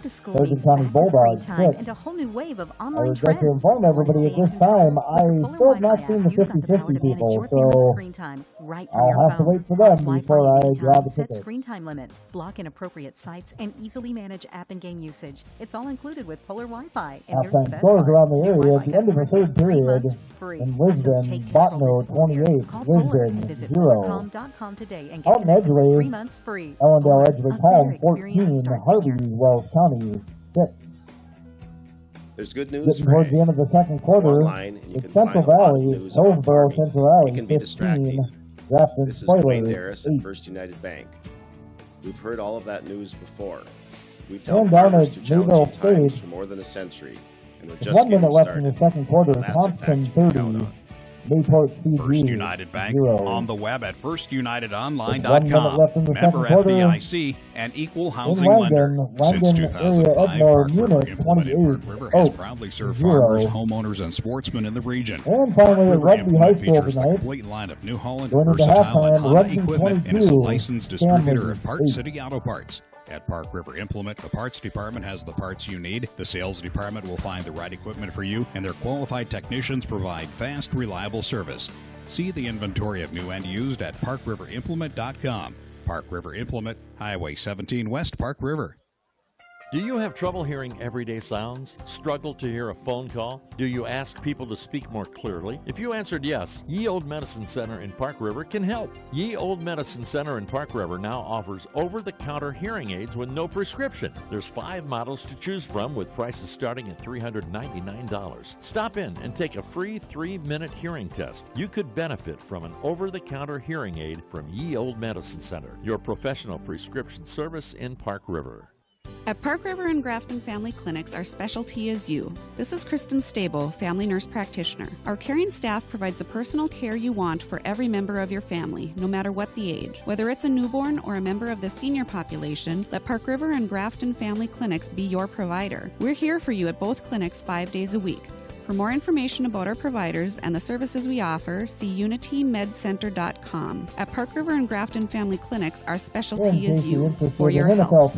Back to school Sargent means County back to screen Bulldogs time 6. and a whole new wave of I online regret trends. to inform everybody at this time, I still have not seen the 50-50 people, so Screen time right from I'll your have to phone. wait for Pause them Wi-Fi before I anytime, grab a set ticket. screen time limits, block inappropriate sites, and easily manage app and game usage. It's all included with Polar Wi-Fi. And here's the Halftime best scores part. around the New area at Wi-Fi the end of the customers third get 3 period months free. in So Lisbon, take control Botno this school year. 28, Call Polar and Lisbon visit 0. polarcom.com today and Out get in connected with 3 Edgeley, months free. Ellendale, Polar, Edgeley, a Palm better experience 14, starts Harvey, here. Wells County 6. There's good news Getting for towards you. the end of the second quarter, Online, and you it's can find Central a lot of Valley, news about Hillsborough, farming. Central Valley It can be 15, distracting. Grafton This is Dwayne Spoilers Darris at 8. First United Bank. We've heard all of that news before. We've And dealt down farmers at through Mayville challenging times State, for more than a century, and we're with just 1 getting minute left in started. the second quarter, That's a fact Thompson you can 30, count on. Bayport CG First United Bank 0. on the web at With 1 minute firstunitedonline.com. left in the Member second quarter, FDIC and equal in housing lender. Langdon, Since area 2005, Edmore, Park River Munich Implement in 28, Park River has Oak proudly served 0. farmers, homeowners, and sportsmen in the region. And Park finally, at River Rugby High Implement School features the tonight, complete line of New Holland, going into versatile, and halftime, Honda Rugby equipment, and is a 22, licensed distributor Stanley of Park 8. City Auto Parts. At Park River Implement, the parts department has the parts you need. The sales department will find the right equipment for you, and their qualified technicians provide fast, reliable service. See the inventory of new and used at parkriverimplement.com. Park River Implement, Highway 17 West, Park River. Do you have trouble hearing everyday sounds? Struggle to hear a phone call? Do you ask people to speak more clearly? If you answered yes, Ye Old Medicine Center in Park River can help. Ye Old Medicine Center in Park River now offers over-the-counter hearing aids with no prescription. There's 5 models to choose from with prices starting at $399. Stop in and take a free 3-minute hearing test. You could benefit from an over-the-counter hearing aid from Ye Old Medicine Center, your professional prescription service in Park River. At Park River and Grafton Family Clinics, our specialty is you. This is Kristen Stable, family nurse practitioner. Our caring staff provides the personal care you want for every member of your family, no matter what the age. Whether it's a newborn or a member of the senior population, let Park River and Grafton Family Clinics be your provider. We're here for you at both clinics 5 days a week. For more information about our providers and the services we offer, see unitymedcenter.com. At Park River and Grafton Family Clinics, our specialty is you, for your health.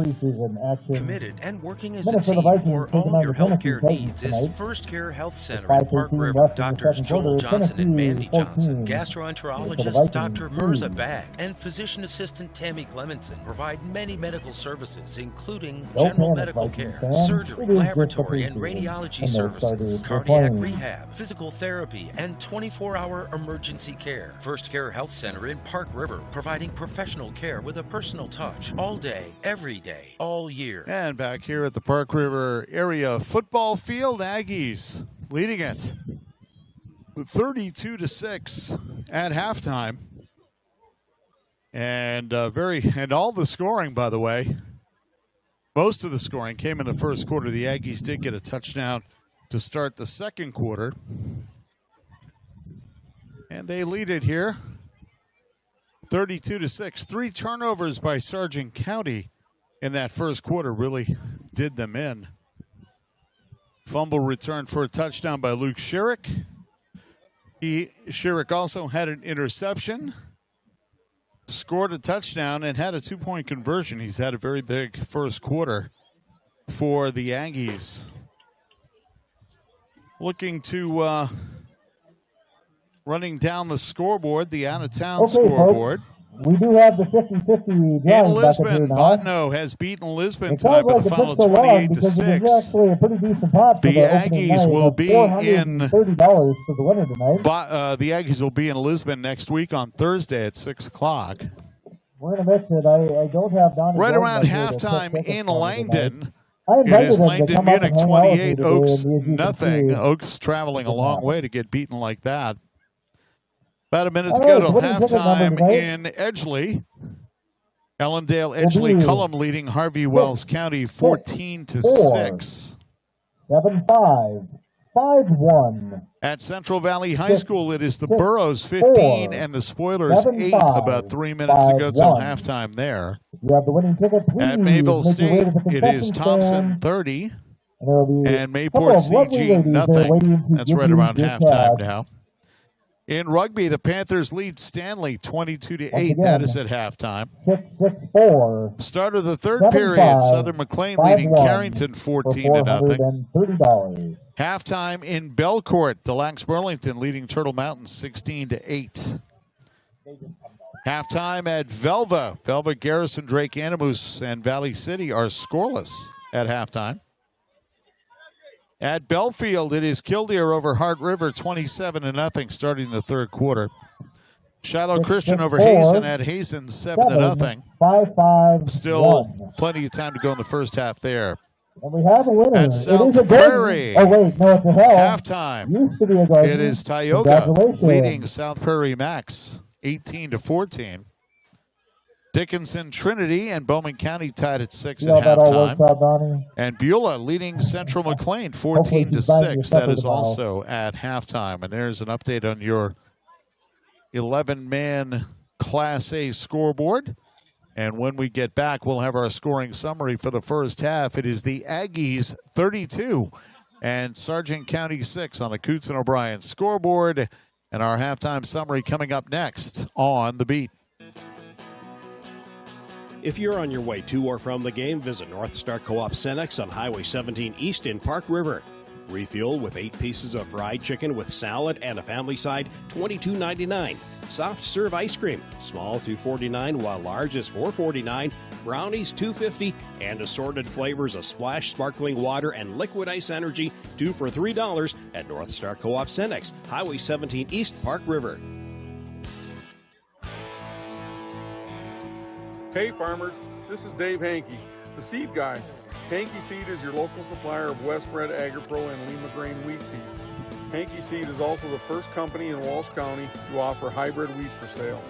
Committed and working as a team for all your healthcare needs is First Care Health Center in Park River. Doctors Joel Johnson and Mandy Johnson, gastroenterologist Dr. Mirza Bag, and physician assistant Tammy Clemenson provide many medical services, including general medical care, surgery, laboratory, and radiology services, cardiac rehab, physical therapy, and 24-hour emergency care. First Care Health Center in Park River, providing professional care with a personal touch all day, every day, all year. And back here at the Park River area football field, Aggies leading it 32-6 at halftime. And all the scoring, by the way, most of the scoring came in the first quarter. The Aggies did get a touchdown to start the second quarter. And they lead it here 32-6. 3 turnovers by Sargent County in that first quarter really did them in. Fumble return for a touchdown by Luke Sherrick. Sherrick also had an interception, scored a touchdown, and had a 2-point conversion. He's had a very big first quarter for the Aggies. Looking to running down the scoreboard, the out-of-town scoreboard. Folks, we do have the 50-50 in Lisbon. Botno has beaten Lisbon tonight by the final 28-6. The Aggies will be in $30 for the winner tonight. The Aggies will be in Lisbon next week on Thursday at 6 o'clock. We're going to miss it. I don't have Donnie right Jones around halftime in Langdon. It is them Langdon Munich 28, Oaks nothing. Oaks traveling a long way to get beaten like that. About a minute to go till halftime in Edgeley. Ellendale, Edgeley, Cullum leading Harvey Wells County 14-6. 7-5, 5-1. At Central Valley High School, it is the Burros 15 and the Spoilers 8. About 3 minutes to go till halftime there. You have the winning ticket. At Mayville State, it is Thompson 30 and Mayport CG nothing. That's right around halftime now. In rugby, the Panthers lead Stanley 22-8. That is at halftime. 6-6-4. Start of the third period, Southern McLean leading Carrington 14-0. Halftime in Belcourt, Delax Burlington leading Turtle Mountain 16-8. Halftime at Velva. Velva, Garrison, Drake, Animus, and Valley City are scoreless at halftime. At Belfield, it is Killdeer over Hart River, 27-0, starting the third quarter. Shiloh Christian over Hazen at Hazen, 7-0. 5-5. Still plenty of time to go in the first half there. And we have a winner. At South Prairie, oh wait, no, it's a hell. halftime. Used to be a Garden. It is Tioga leading South Prairie Max, 18-14. Dickinson Trinity and Bowman County tied at 6 at halftime. And Beulah leading Central McLean 14-6. That is also at halftime. And there's an update on your 11-man Class A scoreboard. And when we get back, we'll have our scoring summary for the first half. It is the Aggies 32 and Sargent County 6 on the Coots and O'Brien scoreboard. And our halftime summary coming up next on The Beat. If you're on your way to or from the game, visit North Star Co-op Cenex on Highway 17 East in Park River. Refuel with 8 pieces of fried chicken with salad and a family side, $22.99. Soft serve ice cream, small $2.49, while large is $4.49. Brownies $2.50, and assorted flavors of Splash sparkling water and Liquid Ice Energy, 2 for $3 at North Star Co-op Cenex, Highway 17 East, Park River. Hey farmers, this is Dave Hankey, the seed guy. Hankey Seed is your local supplier of Westbred, AgriPro, and Lima Grain wheat seeds. Hankey Seed is also the first company in Walsh County to offer hybrid wheat for sale.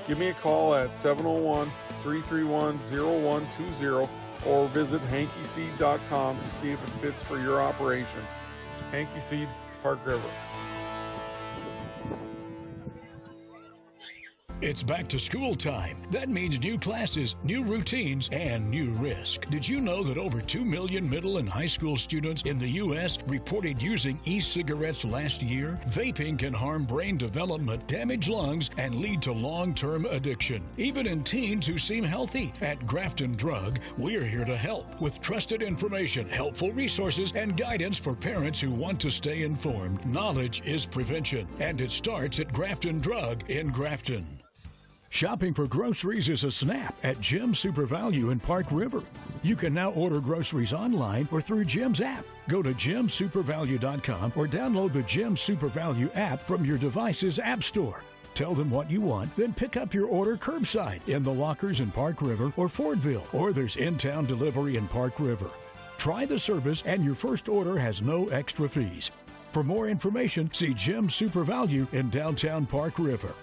Give me a call at 701-331-0120 or visit hankeyseed.com to see if it fits for your operation. Hankey Seed, Park River. It's back to school time. That means new classes, new routines, and new risk. Did you know that over 2 million middle and high school students in the U.S. reported using e-cigarettes last year? Vaping can harm brain development, damage lungs, and lead to long-term addiction, even in teens who seem healthy. At Grafton Drug, we're here to help with trusted information, helpful resources, and guidance for parents who want to stay informed. Knowledge is prevention, and it starts at Grafton Drug in Grafton. Shopping for groceries is a snap at Jim's Super Value in Park River. You can now order groceries online or through Jim's app. Go to jimsupervalue.com or download the Jim's Super Value app from your device's app store. Tell them what you want, then pick up your order curbside in the lockers in Park River or Fordville, or there's in-town delivery in Park River. Try the service and your first order has no extra fees. For more information, see Jim's Super Value in downtown Park River.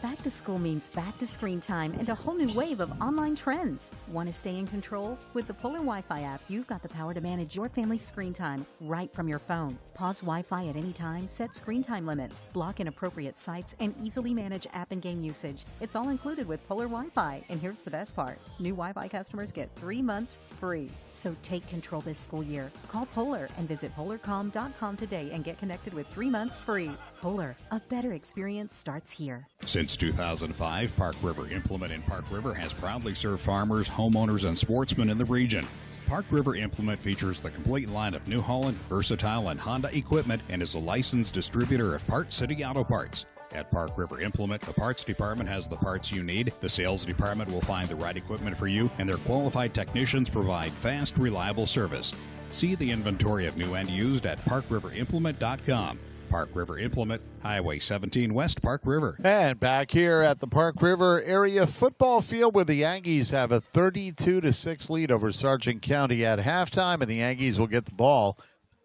Back to school means back to screen time and a whole new wave of online trends. Want to stay in control? With the Polar Wi-Fi app, you've got the power to manage your family's screen time right from your phone. Pause Wi-Fi at any time, set screen time limits, block inappropriate sites, and easily manage app and game usage. It's all included with Polar Wi-Fi. And here's the best part. New Wi-Fi customers get 3 months free. So take control this school year. Call Polar and visit polarcom.com today and get connected with 3 months free. Polar, a better experience starts here. Since 2005, Park River Implement in Park River has proudly served farmers, homeowners, and sportsmen in the region. Park River Implement features the complete line of New Holland, Versatile, and Honda equipment and is a licensed distributor of Parts City Auto Parts. At Park River Implement, the parts department has the parts you need, the sales department will find the right equipment for you, and their qualified technicians provide fast, reliable service. See the inventory of new and used at parkriverimplement.com. Park River Implement, Highway 17 West, Park River. And back here at the Park River area football field where the Aggies have a 32-6 lead over Sargent County at halftime, and the Aggies will get the ball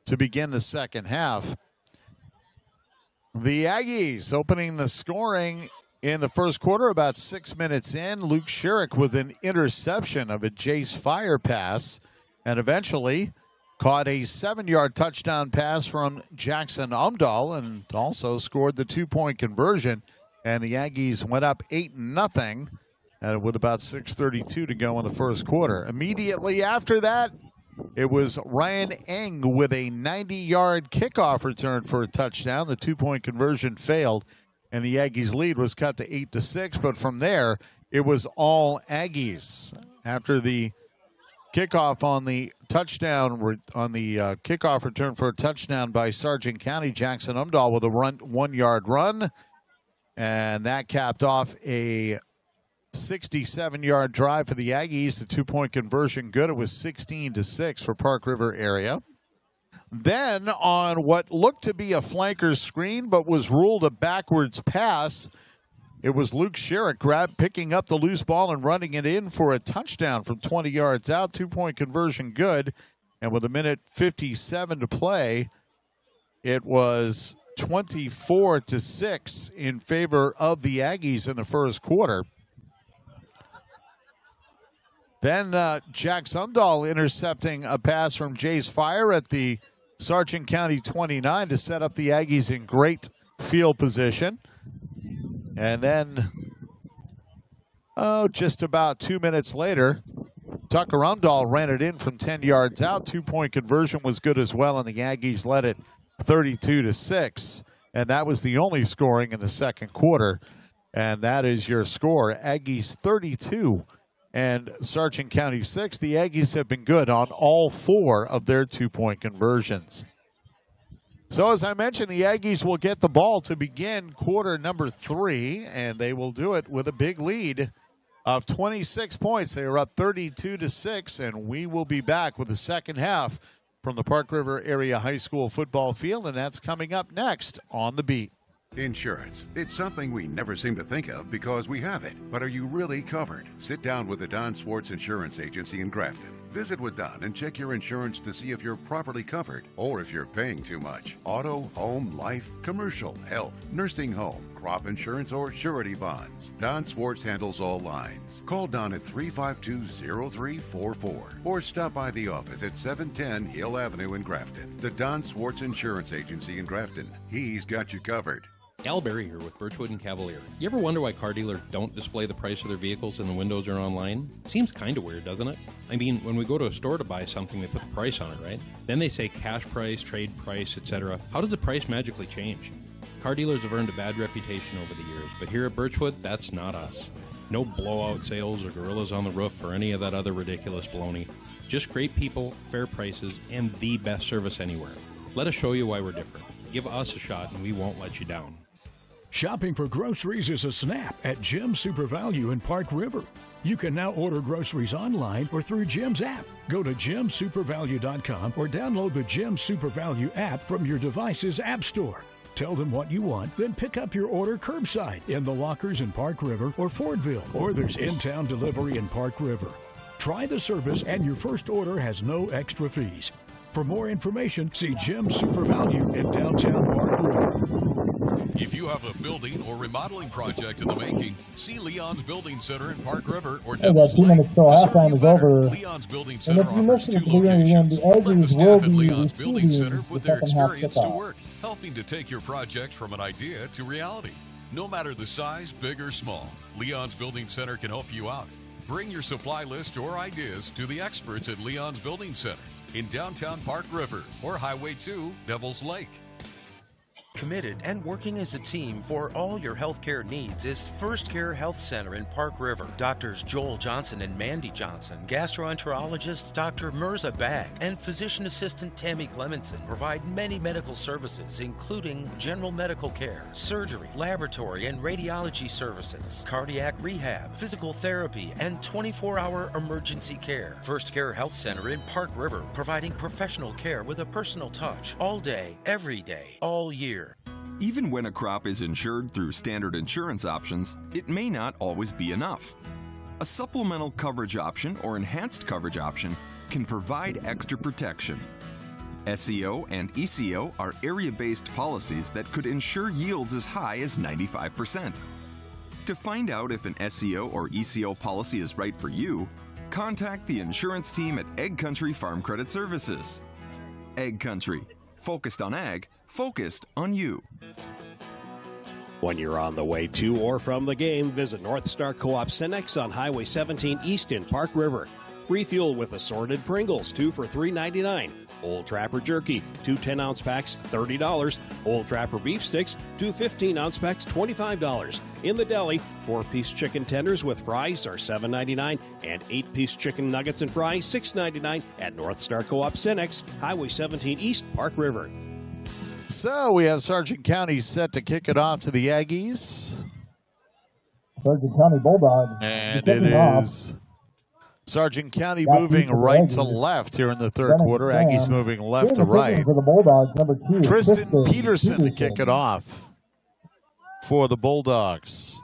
to begin the second half. The Aggies opening the scoring in the first quarter about 6 minutes in. Luke Sherrick with an interception of a Jace Fire pass, and eventually caught a 7-yard touchdown pass from Jackson Umdahl and also scored the 2-point conversion. And the Aggies went up 8-0 with about 6:32 to go in the first quarter. Immediately after that, It was Ryan Eng with a 90-yard kickoff return for a touchdown. The two-point conversion failed, and the Aggies' lead was cut to 8-6. But from there, it was all Aggies. After the kickoff on the touchdown, on the kickoff return for a touchdown by Sargent County, Jackson Umdahl with a 1-yard run. And that capped off a 67-yard drive for the Aggies. The two-point conversion good. It was 16-6 for Park River area. Then on what looked to be a flanker's screen but was ruled a backwards pass, it was Luke Sherrick picking up the loose ball and running it in for a touchdown from 20 yards out. Two-point conversion good. And with 1:57 to play, it was 24-6 in favor of the Aggies in the first quarter. Then Jack Sumdahl intercepting a pass from Jace Fire at the Sargent County 29 to set up the Aggies in great field position. And then, just about 2 minutes later, Tucker Umdahl ran it in from 10 yards out. Two-point conversion was good as well, and the Aggies led it 32-6. And that was the only scoring in the second quarter. And that is your score. Aggies 32 and Sargent County 6. The Aggies have been good on all 4 of their two-point conversions. So as I mentioned, the Aggies will get the ball to begin quarter number 3, and they will do it with a big lead of 26 points. They are up 32-6, and we will be back with the second half from the Park River Area High School football field, and that's coming up next on The Beat. Insurance. It's something we never seem to think of because we have it. But are you really covered? Sit down with the Don Swartz Insurance Agency in Grafton. Visit with Don and check your insurance to see if you're properly covered or if you're paying too much. Auto, home, life, commercial, health, nursing home, crop insurance, or surety bonds. Don Swartz handles all lines. Call Don at 352-0344 or stop by the office at 710 Hill Avenue in Grafton. The Don Swartz Insurance Agency in Grafton. He's got you covered. Al Berry here with Birchwood and Cavalier. You ever wonder why car dealers don't display the price of their vehicles and the windows are online? Seems kind of weird, doesn't it? I mean, when we go to a store to buy something, they put the price on it, right? Then they say cash price, trade price, etc. How does the price magically change? Car dealers have earned a bad reputation over the years, but here at Birchwood, that's not us. No blowout sales or gorillas on the roof or any of that other ridiculous baloney. Just great people, fair prices, and the best service anywhere. Let us show you why we're different. Give us a shot and we won't let you down. Shopping for groceries is a snap at Jim's Super Value in Park River. You can now order groceries online or through Jim's app. Go to jimsupervalue.com or download the Jim's Super Value app from your device's app store. Tell them what you want, then pick up your order curbside in the lockers in Park River or Fordville, or there's in-town delivery in Park River. Try the service and your first order has no extra fees. For more information, see Jim's Super Value in downtown Park River. If you have a building or remodeling project in the making, see Leon's Building Center in Park River or Devil's Lake. To serve you better, Leon's Building Center offers 2 locations. Let the staff at Leon's Building Center put their experience to work, helping to take your project from an idea to reality. No matter the size, big or small, Leon's Building Center can help you out. Bring your supply list or ideas to the experts at Leon's Building Center in downtown Park River or Highway 2, Devil's Lake. Committed and working as a team for all your healthcare needs is First Care Health Center in Park River. Doctors Joel Johnson and Mandy Johnson, gastroenterologist Dr. Mirza Bag, and physician assistant Tammy Clemenson provide many medical services, including general medical care, surgery, laboratory and radiology services, cardiac rehab, physical therapy, and 24-hour emergency care. First Care Health Center in Park River, providing professional care with a personal touch all day, every day, all year. Even when a crop is insured through standard insurance options, it may not always be enough. A supplemental coverage option or enhanced coverage option can provide extra protection. SEO and ECO are area-based policies that could insure yields as high as 95%. To find out if an SEO or ECO policy is right for you, contact the insurance team at Egg Country Farm Credit Services. Egg Country, focused on ag, focused on you. When you're on the way to or from the game, visit North Star Co-op Cenex on Highway 17 East in Park River. Refuel with assorted Pringles, 2 for $3.99. Old Trapper Jerky, 2 10-ounce packs, $30. Old Trapper Beef Sticks, 2 15-ounce packs, $25. In the deli, 4-piece chicken tenders with fries are $7.99, and 8-piece chicken nuggets and fries, $6.99 at North Star Co-op Cenex, Highway 17 East, Park River. So we have Sargent County set to kick it off to the Aggies. Sargent County Bulldogs. And it is Sargent County moving right to left here in the third quarter. Aggies moving left to right. For the Bulldogs, number 2, Tristan Peterson to kick it off for the Bulldogs.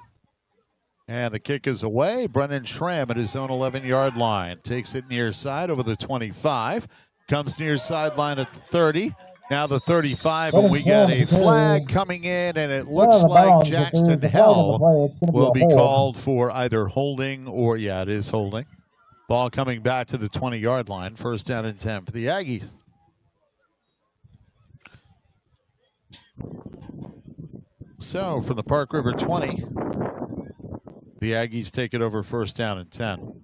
And the kick is away. Brennan Schramm at his own 11-yard line. Takes it near side over the 25. Comes near sideline at the 30. Now the 35, and we got a flag coming in, and it looks like Jackson Hell will be called for either holding or, yeah, it is holding. Ball coming back to the 20-yard line. First down and 10 for the Aggies. So from the Park River 20, the Aggies take it over first down and 10.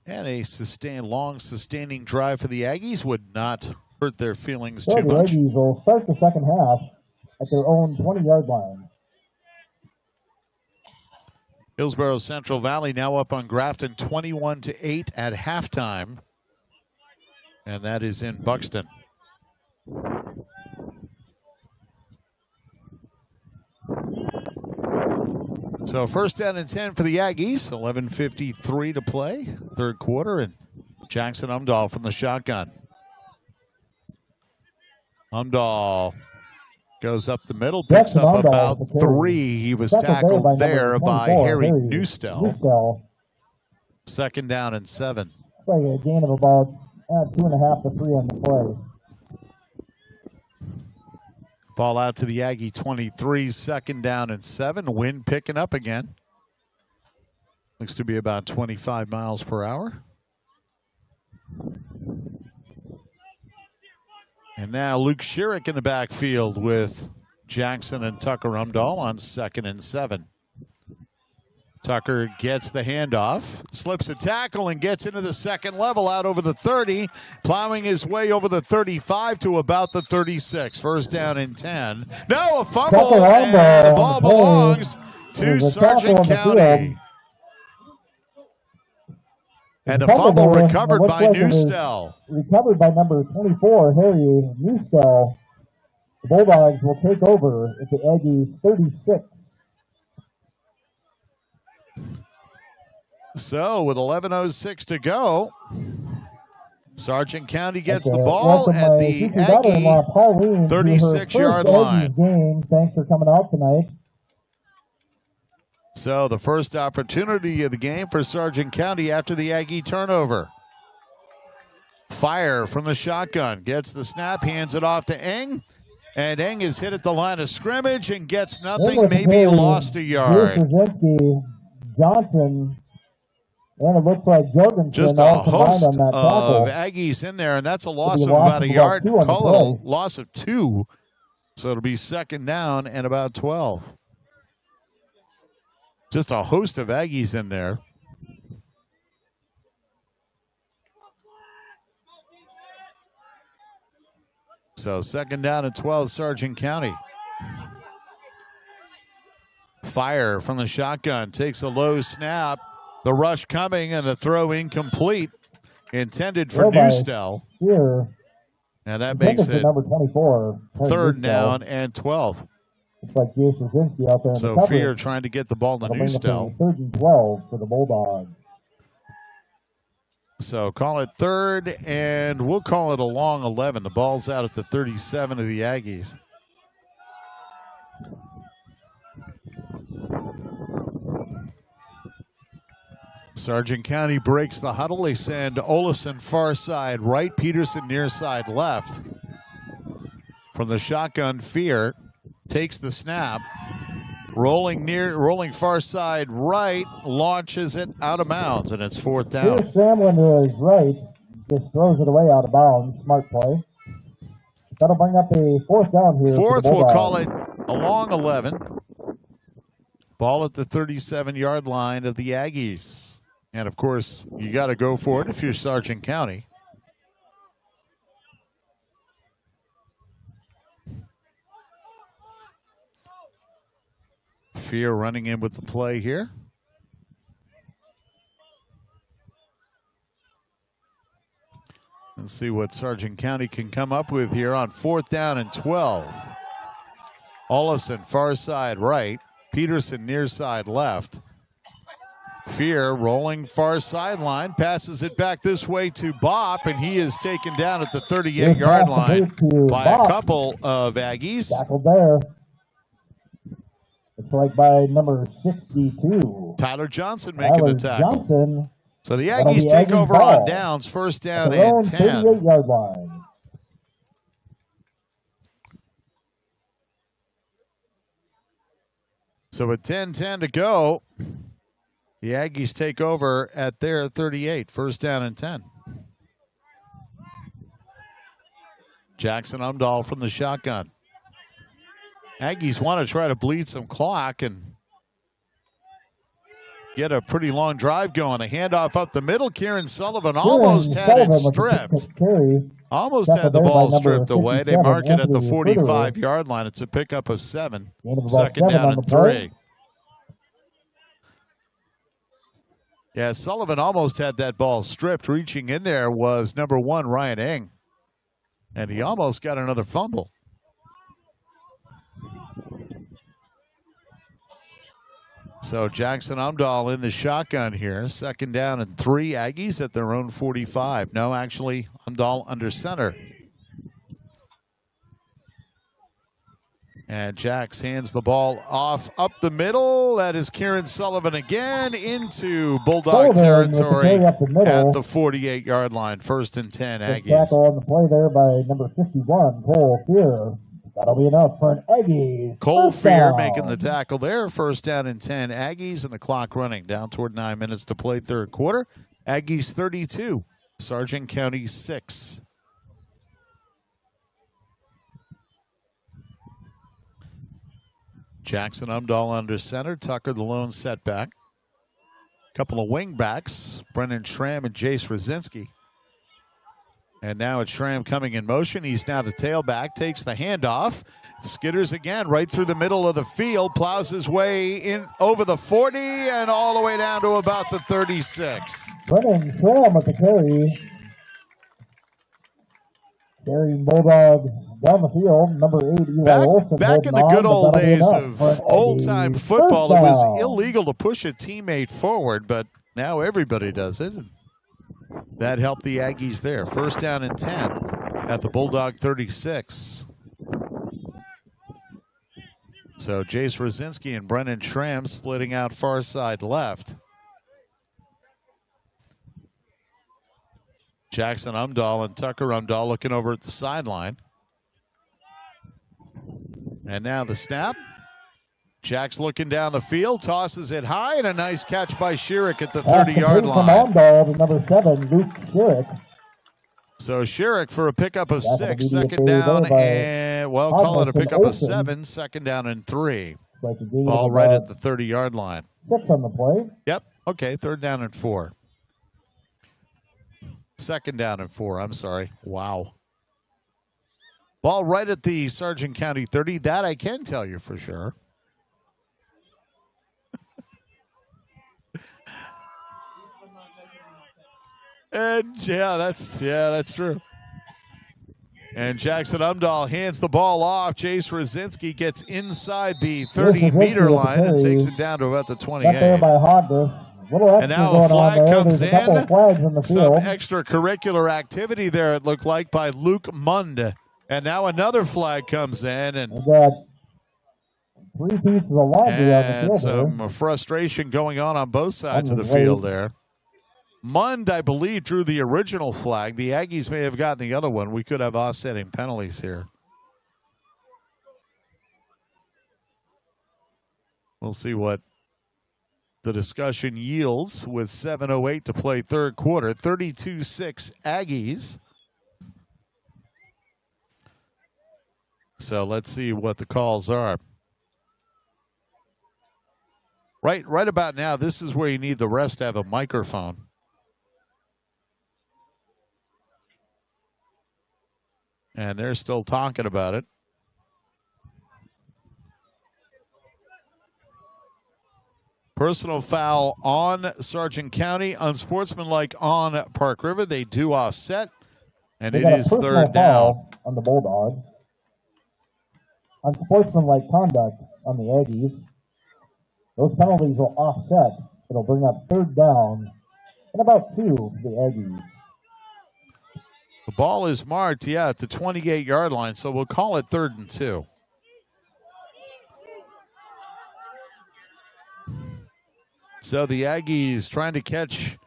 And a long, sustaining drive for the Aggies would not hurt their feelings too much. The Aggies will start the second half at their own 20-yard line. Hillsborough Central Valley now up on Grafton 21-8 at halftime. And that is in Buxton. So first down and 10 for the Aggies. 11:53 to play, third quarter, and Jackson Umdahl from the shotgun. Umdahl goes up the middle, picks up about 3. He was tackled there by Harry Newstell. Second down and 7. Like a gain of about 2.5 to 3 on the play. Ball out to the Aggie 23, second down and 7. Wind picking up again. Looks to be about 25 miles per hour. And now Luke Schierick in the backfield with Jackson and Tucker Umdahl on second and 7. Tucker gets the handoff, slips a tackle, and gets into the second level out over the 30, plowing his way over the 35 to about the 36. First down and 10. No, a fumble, and the ball belongs to Sargent County. And the fumble recovered by Newstell. Recovered by number 24, Harry Newstell. The Bulldogs will take over at the Aggies 36. So with 11:06 to go, Sargent County gets the ball at the Aggie 36-yard line. Thanks for coming out tonight. So the first opportunity of the game for Sargent County after the Aggie turnover. Fire from the shotgun. Gets the snap, hands it off to Eng. And Eng is hit at the line of scrimmage and gets nothing, maybe lost a yard. Johnson, and it looks like Jorgensen just a host of Aggies in there, and that's a loss of about a yard. Call it a loss of 2. So it'll be second down and about 12. Just a host of Aggies in there. So second down and 12, Sargent County. Fire from the shotgun, takes a low snap. The rush coming and the throw incomplete. Intended for Newstell. And that makes it number 24, third down and 12. It's like Jason Zinski out there. So Fear trying to get the ball to Newstell. Third and 12 for the Bulldogs. So call it third, and we'll call it a long 11. The ball's out at the 37 of the Aggies. Sargent County breaks the huddle. They send Olafson far side right, Peterson near side left. From the shotgun, Fear takes the snap, rolling far side right, launches it out of bounds, and it's fourth down. Fear scrambling to his right, just throws it away out of bounds. Smart play. That'll bring up a fourth down here. Fourth, we'll call it a long 11. Ball at the 37-yard line of the Aggies. And, of course, you got to go for it if you're Sargent County. Fear running in with the play here. Let's see what Sargent County can come up with here on 4th down and 12. Olafson far side right. Peterson near side left. Fear rolling far sideline, passes it back this way to Bop, and he is taken down at the 38-yard line by a couple of Aggies. Tackled there. It's like by number 62. Tyler Johnson making the tackle. Johnson. So the Aggies take over on downs, 1st down and 10. 38-yard line. So with 10-10 to go, the Aggies take over at their 38, 1st down and 10. Jackson Umdahl from the shotgun. Aggies want to try to bleed some clock and get a pretty long drive going. A handoff up the middle. Kieran Sullivan almost had it stripped. Almost had the ball stripped away. They mark it at the 45-yard line. It's a pickup of 7. 2nd down and 3. Yeah, Sullivan almost had that ball stripped. Reaching in there was number 1, Ryan Eng. And he almost got another fumble. So Jackson Umdahl in the shotgun here. 2nd down and 3. Aggies at their own 45. No, actually, Umdahl under center. And Jax hands the ball off up the middle. That is Kieran Sullivan again into Bulldog territory at the 48-yard line. 1st and 10, Aggies. Tackle on the play there by number 51, Cole Fear. That'll be enough for an Aggies. Cole Fear making the tackle there. 1st down and 10, Aggies, and the clock running down toward 9 minutes to play 3rd quarter. Aggies 32, Sargent County 6. Jackson Umdahl under center. Tucker the lone setback. Couple of wing backs, Brennan Schramm and Jace Rosinski. And now it's Schramm coming in motion. He's now the tailback, takes the handoff. Skitters again right through the middle of the field, plows his way in over the 40 and all the way down to about the 36. Brennan Schramm with the carry. Carrying Bulldogs down the field, number 8, Eli Olsen. Back in the good old days of old-time football, it was illegal to push a teammate forward, but now everybody does it. That helped the Aggies there. 1st down and 10 at the Bulldog 36. So Jace Rosinski and Brennan Schramm splitting out far side left. Jackson Umdahl and Tucker Umdahl looking over at the sideline. And now the snap. Jack's looking down the field, tosses it high, and a nice catch by Schierick at the 30-yard line. From Umdahl to number 7, Luke Schierick. So Schierick for a pickup of 6, 2nd down, and, well, call it a pickup of 7, 2nd down and 3. Ball right at the 30-yard line. 6 on the play. Yep, okay, 3rd down and 4. 2nd down and 4, I'm sorry. Wow. Ball right at the Sargent County 30. That I can tell you for sure. And that's true. And Jackson Umdahl hands the ball off. Jace Rosinski gets inside the 30-meter line and takes it down to about the 28. And now a flag comes in. Some extracurricular activity there, it looked like, by Luke Mund. And now another flag comes in. And 3 pieces of laundry on the field. Some frustration going on both sides of the field there. Mund, I believe, drew the original flag. The Aggies may have gotten the other one. We could have offsetting penalties here. We'll see what the discussion yields with 7:08 to play 3rd quarter. 32-6 Aggies. So let's see what the calls are. Right about now, this is where you need the refs to have a microphone. And they're still talking about it. Personal foul on Sargent County, unsportsmanlike on Park River. They do offset, and it is third down. On the Bulldogs. Unsportsmanlike conduct on the Aggies. Those penalties will offset. It'll bring up third down and about 2 for the Aggies. The ball is marked, at the 28-yard line, so we'll call it 3rd and 2. So the Aggies trying to catch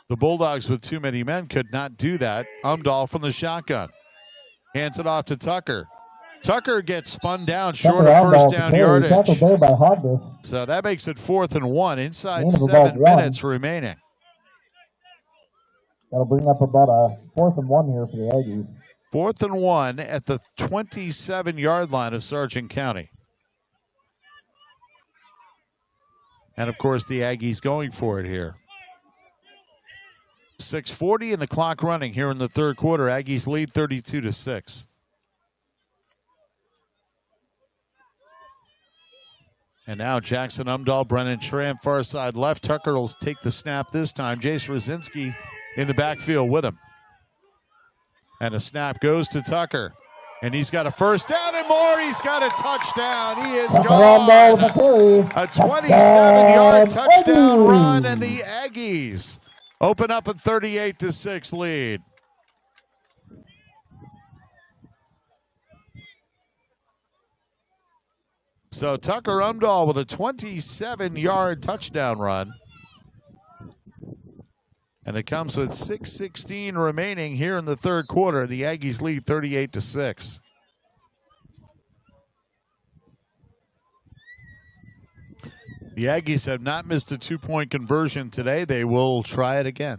the Bulldogs with too many men could not do that. Umdahl from the shotgun. Hands it off to Tucker. Tucker gets spun down short of first down yardage. So that makes it 4th and 1. Inside 7 minutes remaining. That'll bring up about a 4th and 1 here for the Aggies. 4th and 1 at the 27-yard line of Sargent County. And, of course, the Aggies going for it here. 6:40 and the clock running here in the third quarter. Aggies lead 32-6. And now Jackson Umdahl, Brennan Schramm, far side left. Tucker will take the snap this time. Jace Rosinski in the backfield with him. And a snap goes to Tucker. And he's got a first down and more. He's got a touchdown. He is gone. A 27-yard touchdown run, and the Aggies open up a 38-6 lead. So Tucker Umdahl with a 27-yard touchdown run. And it comes with 6:16 remaining here in the third quarter. The Aggies lead 38-6. The Aggies have not missed a 2-point conversion today. They will try it again.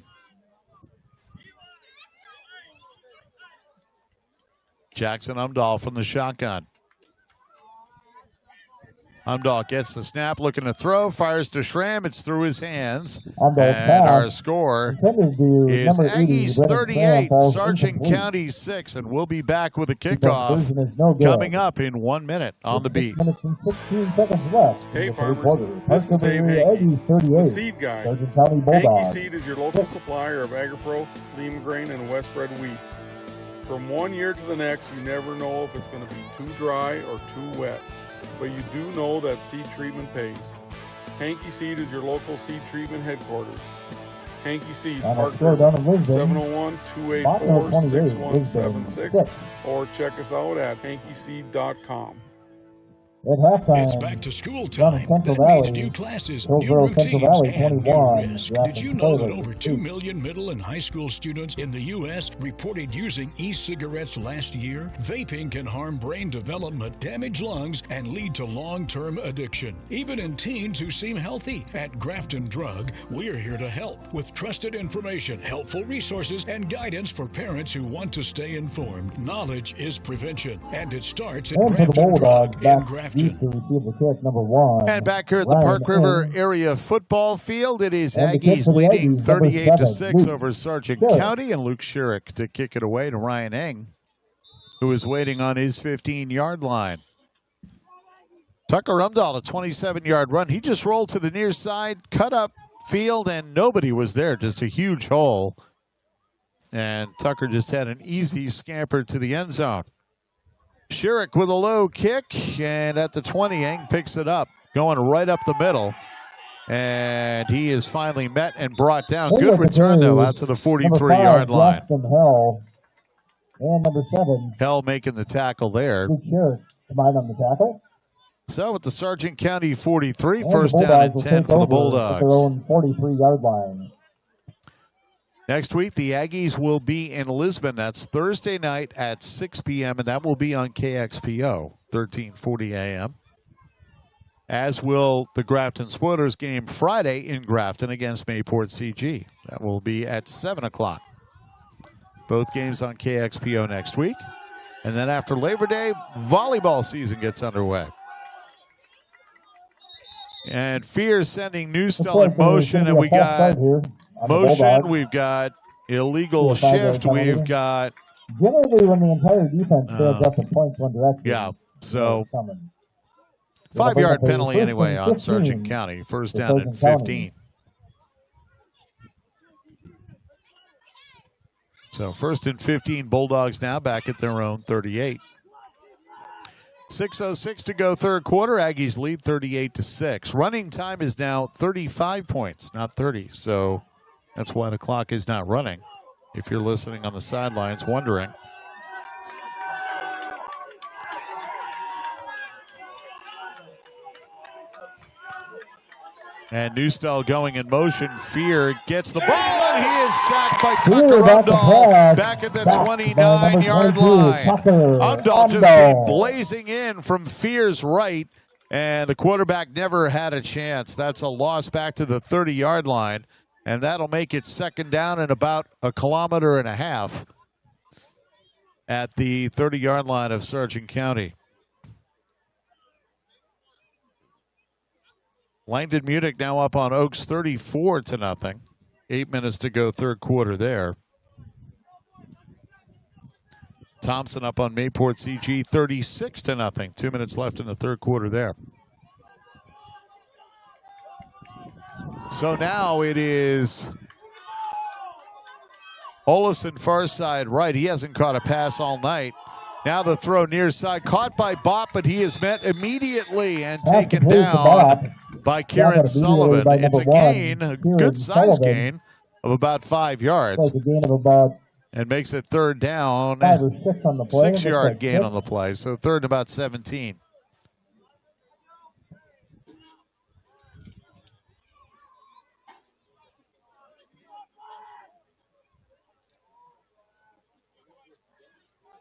Jackson Umdahl from the shotgun. Umdahl gets the snap, looking to throw, fires to Schramm. It's through his hands. And our score is Aggies 38, Sargent County 6. And we'll be back with a kickoff coming up in 1 minute on the beat. 6 minutes and 16 seconds left. Hey, farmers. This is Dave Hankey, the seed guy. Hankey Seed is your local supplier of AgriPro, Lima Grain, and Westbred wheats. From 1 year to the next, you never know if it's going to be too dry or too wet. But you do know that seed treatment pays. Hankey Seed is your local seed treatment headquarters. Hankey Seed, Park River, 701-284-6176, or check us out at hankeyseed.com. At halftime, it's back to school time. Central That Valley, means new classes, Hillsborough new Central routines, Valley, and 21. new risk. Did you know that over 2 million middle and high school students in the U.S. reported using e-cigarettes last year? Vaping can harm brain development, damage lungs, and lead to long-term addiction, even in teens who seem healthy. At Grafton Drug, we're here to help with trusted information, helpful resources, and guidance for parents who want to stay informed. Knowledge is prevention, and it starts at Grafton Drug in Grafton. And back here at the Park River area football field, it is Aggies leading 38-6 over Sargent County, and Luke Schierick to kick it away to Ryan Eng, who is waiting on his 15-yard line. Tucker Umdahl, a 27-yard run. He just rolled to the near side, cut up field, and nobody was there. Just a huge hole. And Tucker just had an easy scamper to the end zone. Schierick with a low kick, and at the 20, Eng picks it up, going right up the middle. And he is finally met and brought down. Good return, though, out to the 43-yard line. Hell, and number 7. Hell making the tackle there. Schierick combined on the tackle. So with the Sargent County 43, first down and 10 for the Bulldogs. Their own 43-yard line. Next week, the Aggies will be in Lisbon. That's Thursday night at 6 p.m., and that will be on KXPO, 1340 a.m. As will the Grafton Spoilers game Friday in Grafton against Mayport CG. That will be at 7 o'clock. Both games on KXPO next week. And then after Labor Day, volleyball season gets underway. And Fear sending Newstell in motion, and we got motion, we've got illegal shift, we've got... Generally, when the entire defense fails up in points one direction. Yeah, so 5-yard penalty anyway on Sargent County. First down and 15. So first and 15, Bulldogs now back at their own 38. 6:06 to go third quarter. Aggies lead 38-6. Running time is now 35 points, not 30. So that's why the clock is not running, if you're listening on the sidelines wondering. And Newstell going in motion. Fear gets the ball, and he is sacked by Tucker Umdahl back at the 29-yard line. Umdahl just came blazing in from Fear's right, and the quarterback never had a chance. That's a loss back to the 30-yard line, and that'll make it second down and about 1.5 kilometers at the 30-yard line of Sargent County. Langdon Munich now up on Oaks 34-0. 8 minutes to go third quarter there. Thompson up on Mayport CG 36-0. 2 minutes left in the third quarter there. So now it is Olafson far side right. He hasn't caught a pass all night. Now the throw near side, caught by Bopp, but he is met immediately and taken down by Kieran Sullivan. It's a gain, a good size gain of about 5 yards. And makes it third down. 5 or 6 on the play. 6-yard gain on the play, so third and about 17.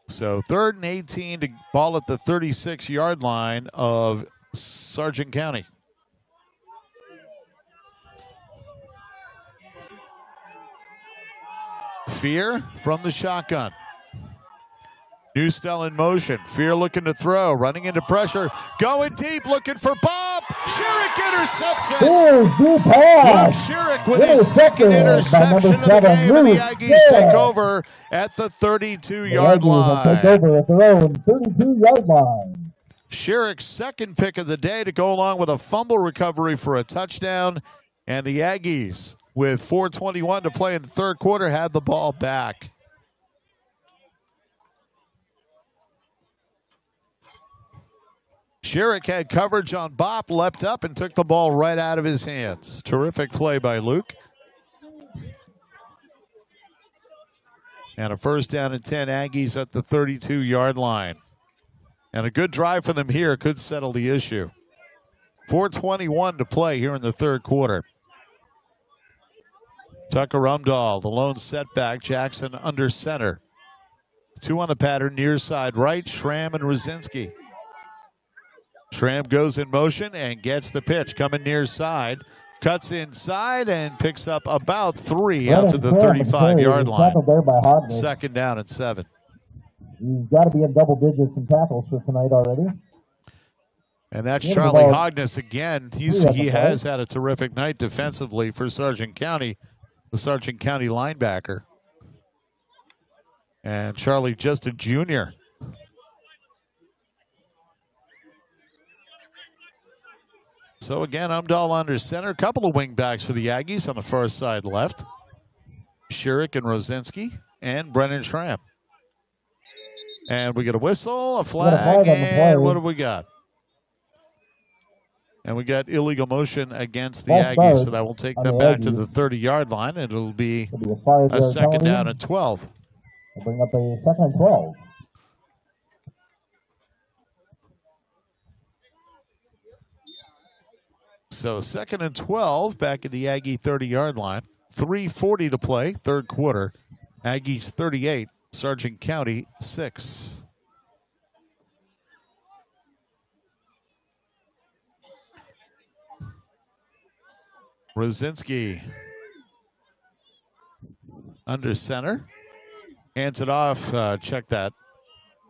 So third and 18 to ball at the 36-yard line of Sargent County. Fear from the shotgun. Newstell in motion. Fear looking to throw, running into pressure, going deep, looking for Bopp. Sherrick intercepts it. Luke Sherrick with his second interception of the game, and the Aggies take over at the 32-yard line. Take over at their own 32-yard line. Sherrick's second pick of the day to go along with a fumble recovery for a touchdown, and the Aggies, with 4:21 to play in the third quarter, had the ball back. Sherrick had coverage on Bopp, leapt up and took the ball right out of his hands. Terrific play by Luke. And a first down and 10, Aggies at the 32-yard line. And a good drive for them here could settle the issue. 4:21 to play here in the third quarter. Tucker Umdahl, the lone setback. Jackson under center. 2 on the pattern, near side right, Schramm and Rosinski. Schramm goes in motion and gets the pitch. Coming near side, cuts inside and picks up about 3 out to the 35-yard line. Second down and 7. He's got to be in double digits in tackles for tonight already. And that's Charlie Hogness again. He has had a terrific night defensively for Sargent County, the Sargent County linebacker. And Charlie just a junior. So again, Umdahl under center. A couple of wing backs for the Aggies on the far side left. Sherrick and Rosinski and Brennan Schramm. And we get a whistle, a flag, and what do we got? And we got illegal motion against the Aggies, so that will take them back to the 30-yard line, and it'll be a second down and 12. We'll bring up a second and 12. So second and 12 back at the Aggie 30-yard line. 3:40 to play, third quarter. Aggies 38, Sargent County 6. Rosinski under center. Hands it off. Check that.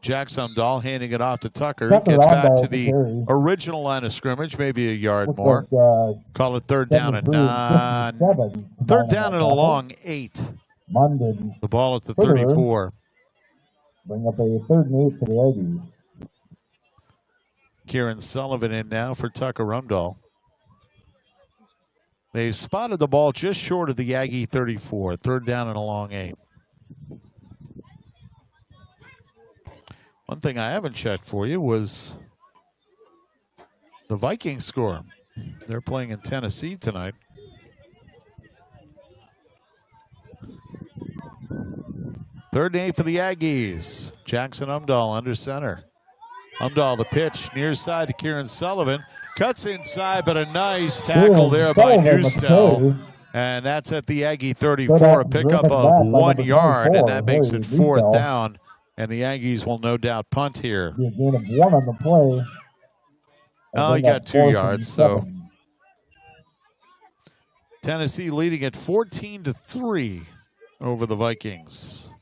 Jack Sumdahl handing it off to Tucker. Gets back to the original line of scrimmage, maybe a yard more. Call it 3rd down and 9. 3rd down and a long 8. The ball at the 34. Bring up a 3rd and 8 for the Aggies. Kieran Sullivan in now for Tucker Rumdahl. They spotted the ball just short of the Aggie 34. 3rd down and a long 8. One thing I haven't checked for you was the Vikings score. They're playing in Tennessee tonight. Third and 8 for the Aggies. Jackson Umdahl under center. Umdahl to pitch near side to Kieran Sullivan. Cuts inside, but a nice tackle there by Newstell. And that's at the Aggie 34, a pickup of 1 yard, and that makes it 4th down. And the Aggies will no doubt punt here. Be a gain of 1 on the play. Oh, he got 2 yards, so Tennessee leading at 14-3 over the Vikings.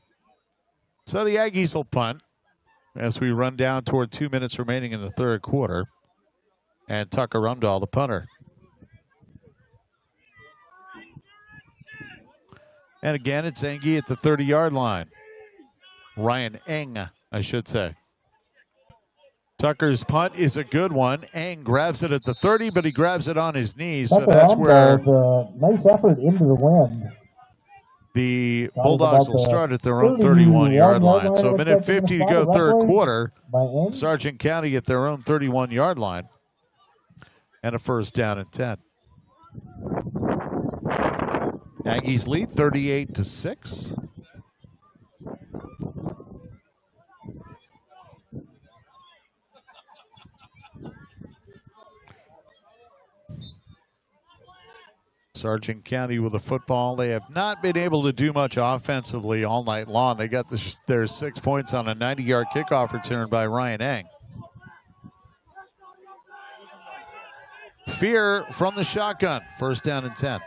So the Aggies will punt as we run down toward 2 minutes remaining in the 3rd quarter. And Tucker Rumdahl, the punter. And again, it's Engie at the 30-yard line. Ryan Eng, I should say. Tucker's punt is a good one. Eng grabs it at the 30, but he grabs it on his knees, so that's where nice effort into the wind. The Bulldogs will start at their own 31-yard line. So a minute 50 to go 3rd quarter. Sargent County at their own 31-yard line. And a 1st down and 10. Aggies lead 38-6. Sargent County with the football. They have not been able to do much offensively all night long. They got their 6 points on a 90-yard kickoff return by Ryan Eng. Fear from the shotgun. 1st down and 10.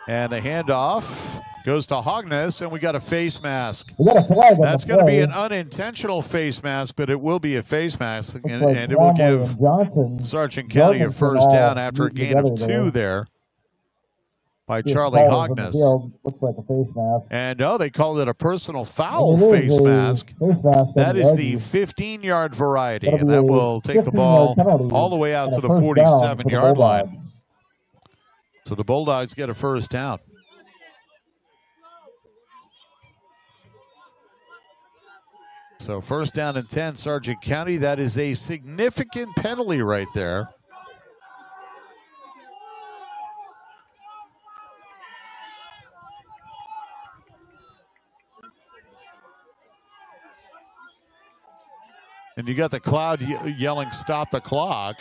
And the handoff goes to Hogness, and we got a face mask. We got a flag. That's going to be an unintentional face mask, but it will be a face mask, and it will give Sargent County a 1st down after a gain of 2 there by Charlie Hogness. Looks like a face mask. And they called it a personal foul face mask. That is the 15-yard variety, and that will take the ball all the way out to the 47-yard line. So the Bulldogs get a 1st down. So 1st down and 10, Sargent County. That is a significant penalty right there. And you got the crowd yelling, "Stop the clock."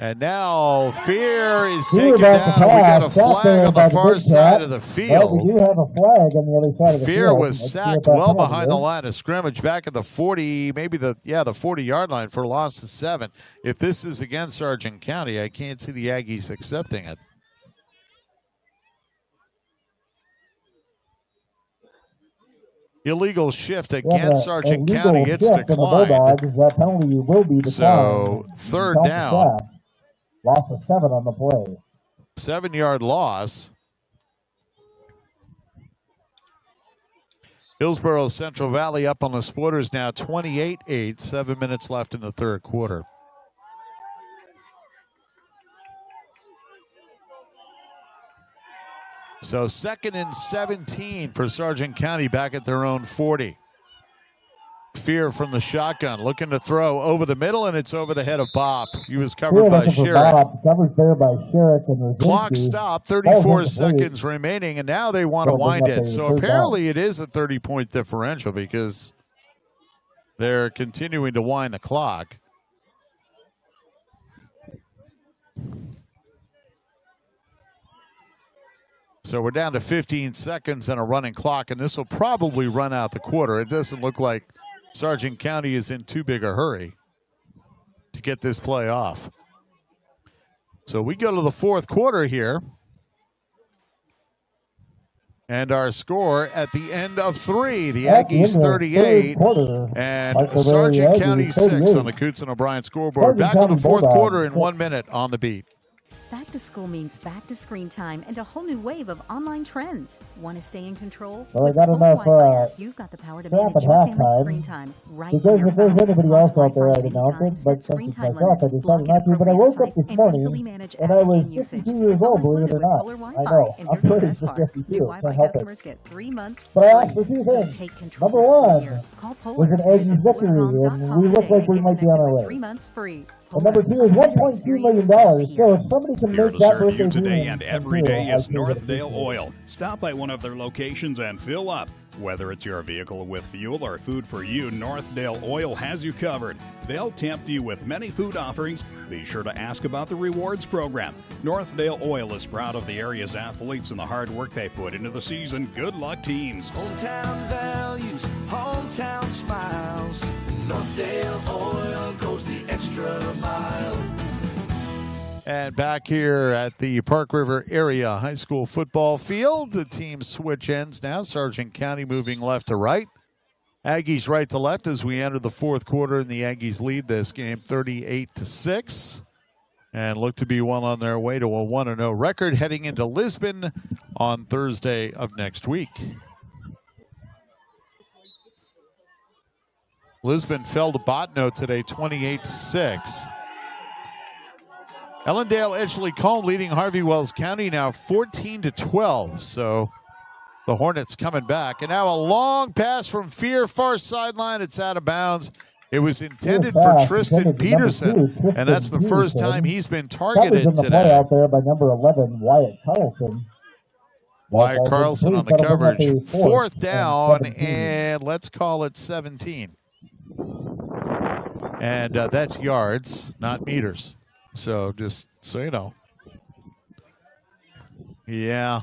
And now Fear is taken down. We got a flag on the far side of the field. We do have a flag on the other side of the field. Fear was sacked well behind the line of scrimmage, back at the 40, maybe the 40-yard line for a loss of 7. If this is against Sargent County, I can't see the Aggies accepting it. Illegal shift against Sargent County. It's declined. That penalty will be declined. So 3rd down. Loss of 7 on the play. 7-yard loss. Hillsborough Central Valley up on the Sporters now 28-8. 7 minutes left in the 3rd quarter. So 2nd and 17 for Sargent County back at their own 40. Fear from the shotgun, looking to throw over the middle, and it's over the head of Bob. He was covered by Sherrick. Covered there by Sherrick and Clock stopped, 34 seconds remaining, and now they want to wind it. So apparently it is a 30-point differential because they're continuing to wind the clock. So we're down to 15 seconds and a running clock, and this will probably run out the quarter. It doesn't look like Sargent County is in too big a hurry to get this play off. So we go to the 4th quarter here. And our score at the end of 3, the Aggies 38 and Sargent County 6 on the Coots and O'Brien scoreboard. Back to the fourth quarter in 1 minute on the beat. Back to school means back to screen time and a whole new wave of online trends. Want to stay in control? Well, I got enough You've got the power to crap manage at your family halftime. screen time right Because from your if there's phone. anybody else out there, I'd announce it. But since it's myself, I decided not to. But I woke up this morning, and I was 52 years old, believe it or not. I know. I'm pretty for 52. Can't help it. Get 3 months But I asked for two things. Number Number one was an Aggies victory, and we look like we might be on our way. 3 months free. And number two is $1.2 million. So if somebody can Here make to that serve birthday you today dream and come every true, day I is feel that Northdale Oil. Stop by one of their locations and fill up. Whether it's your vehicle with fuel or food for you, Northdale Oil has you covered. They'll tempt you with many food offerings. Be sure to ask about the rewards program. Northdale Oil is proud of the area's athletes and the hard work they put into the season. Good luck, teams. Hometown values, hometown smiles. Northdale Oil goes the extra mile. And back here at the Park River area high school football field, the teams switch ends now. Sargent County moving left to right. Aggies right to left as we enter the fourth quarter, and the Aggies lead this game 38-6 and look to be well on their way to a 1-0 record heading into Lisbon on Thursday of next week. Lisbon fell to Botno today 28-6. Ellendale Edgeley-Colm leading Harvey Wells County now 14-12. So the Hornets coming back. And now a long pass from Fear, far sideline. It's out of bounds. It was intended for Tristan Peterson, and that's the first time he's been targeted today. Out there by number 11, Wyatt Carlson. Wyatt Carlson on the coverage. Fourth down, and let's call it 17. And that's yards, not meters. So just so you know. Yeah.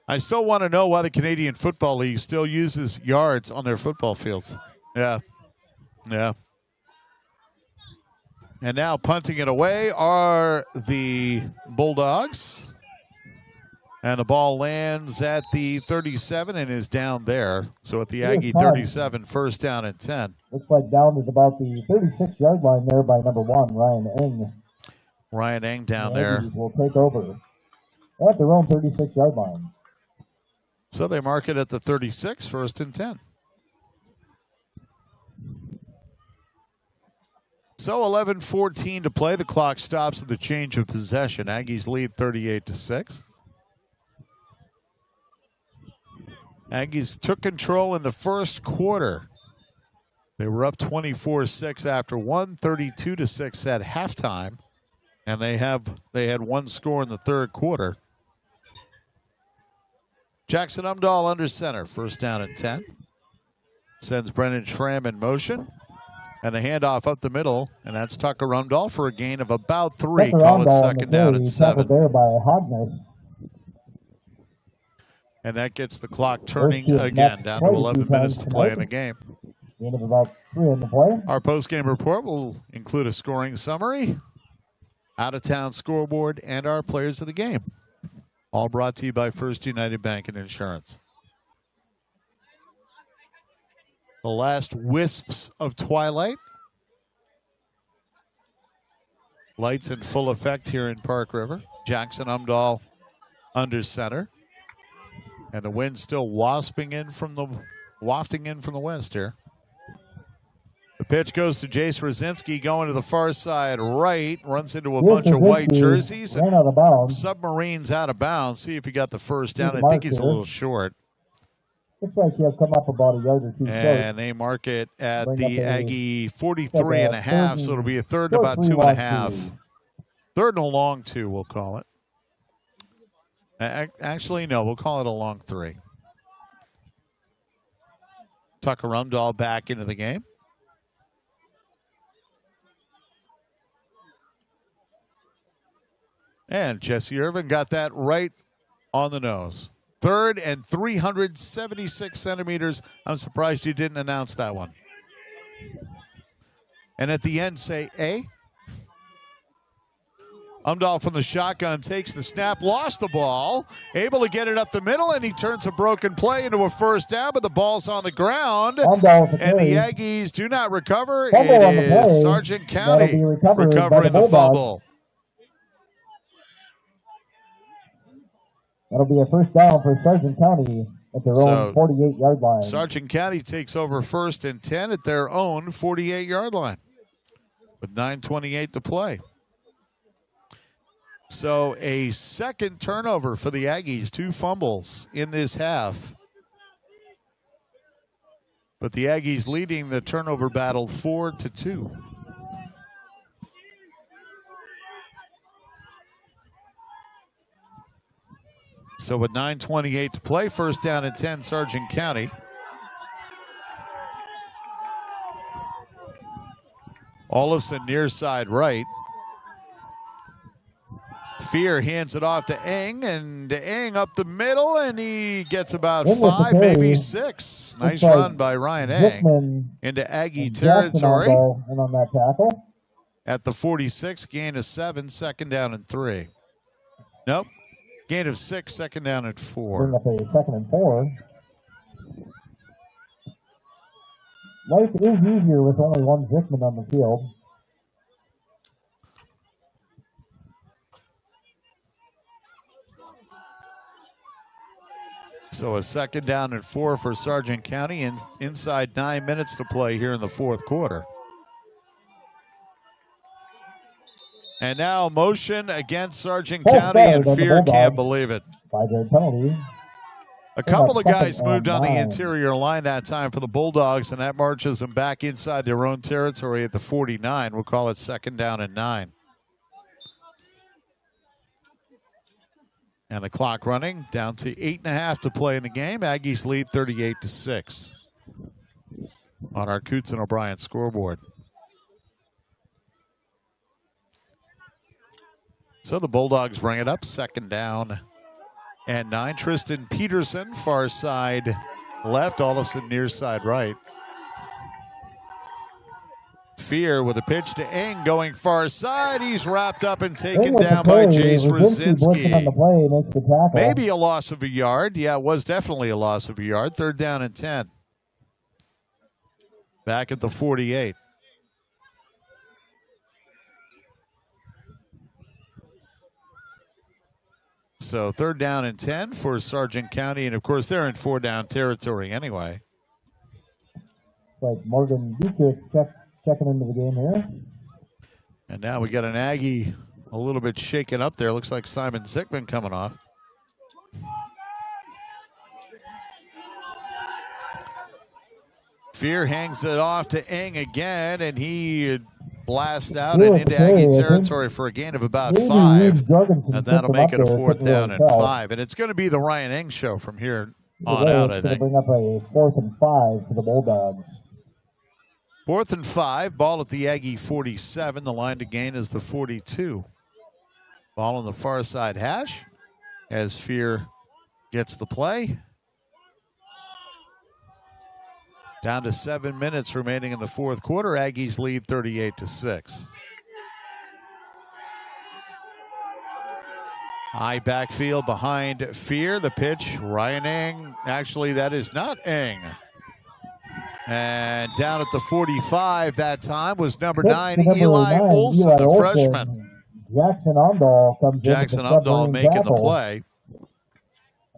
I still want to know why the Canadian Football League still uses yards on their football fields. Yeah. Yeah. And now punting it away are the Bulldogs. And the ball lands at the 37 and is down there. So at the Aggie 37, first down and 10. Looks like down is about the 36-yard line there by number 1, Ryan Eng. Ryan Eng down there. Will take over at their own 36-yard line. So they mark it at the 36, first and 10. So 11:14 to play. The clock stops at the change of possession. Aggies lead 38-6. Aggies took control in the first quarter. They were up 24-6 after one, 32-6 at halftime, and they had one score in the third quarter. Jackson Umdahl under center, first down and 10. Sends Brennan Schramm in motion, and the handoff up the middle, and that's Tucker Umdahl for a gain of about 3. Call it second down and 7. There by Hodness. And that gets the clock turning again, down to 11 minutes to play in the game. Gain of about 3 in the play. Our post-game report will include a scoring summary, out-of-town scoreboard, and our players of the game. All brought to you by First United Bank and Insurance. The last wisps of twilight. Lights in full effect here in Park River. Jackson Umdahl under center. And the wind still wafting in from the west here. The pitch goes to Jace Rosinski going to the far side right. Runs into a bunch of white jerseys. Ran out of bounds. Submarines out of bounds. See if he got the first down. I think he's a little short. Looks like he'll come up about a yard or two. And they mark it at the Aggie 43.5, so it'll be a third and about 2.5. Third and a long 2, we'll call it. Actually, no, we'll call it a long 3. Tucker Umdahl back into the game. And Jesse Irvin got that right on the nose. Third and 376 centimeters. I'm surprised you didn't announce that one. And at the end, say A. Umdahl from the shotgun takes the snap, lost the ball, able to get it up the middle, and he turns a broken play into a first down, but the ball's on the ground, and the Aggies do not recover. It is Sargent County recovering the fumble. That'll be a first down for Sargent County at their own 48-yard line. Sargent County takes over 1st and 10 at their own 48-yard line with 9:28 to play. So a second turnover for the Aggies, 2 fumbles in this half. But the Aggies leading the turnover battle 4-2. So with 9:28 to play, first down and 10, Sargent County. Olafson near side right. Fear hands it off to Eng, and Eng up the middle, and he gets about 5, maybe 6. Nice run by Ryan Eng into Aggie territory. And on that tackle. At the 46, gain of 7, second down and 3. Nope. Gain of 6, second down and 4. Bring up a 2nd and 4. Life is easier with only one Zickman on the field. So a second down and 4 for Sargent County, inside 9 minutes to play here in the 4th quarter. And now motion against Sargent County, and Fear can't believe it. 5-yard penalty. A couple of guys moved on the interior line that time for the Bulldogs, and that marches them back inside their own territory at the 49. We'll call it second down and 9. And the clock running down to 8.5 to play in the game. Aggies lead 38-6 on our Coots and O'Brien scoreboard. So the Bulldogs bring it up, second down and 9. Tristan Peterson, far side left. Olafson near side right. Fear with a pitch to Eng going far side. He's wrapped up and taken down by Jace Rosinski. Maybe a loss of a yard. Yeah, it was definitely a loss of a yard. Third down and 10. Back at the 48. So third down and 10 for Sargent County. And, of course, they're in 4-down territory anyway. Like Morgan Dietrich checking into the game here. And now we got an Aggie a little bit shaken up there. Looks like Simon Zickman coming off. Fear hangs it off to Eng again, and he blasts out and into Aggie territory for a gain of about 5. And that'll make it a 4th down and 5. And it's going to be the Ryan Eng show from here on out, I think. Bring up a 4th and 5 for the Bulldogs. 4th and 5, ball at the Aggie 47. The line to gain is the 42. Ball on the far side hash as Fear gets the play. Down to 7 minutes remaining in the 4th quarter. Aggies lead 38-6. High backfield behind Fear. The pitch, Ryan Eng. Actually, that is not Eng. And down at the 45 that time was number 9, Eli Olson, the freshman. Jackson Umdahl making the play.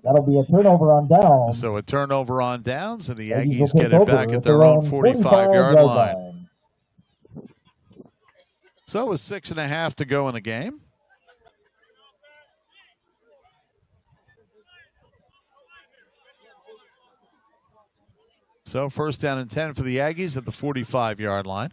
That'll be a turnover on downs. So a turnover on downs, and the Aggies get it back at their own 45-yard line. So with 6.5 to go in the game. So first down and 10 for the Aggies at the 45-yard line.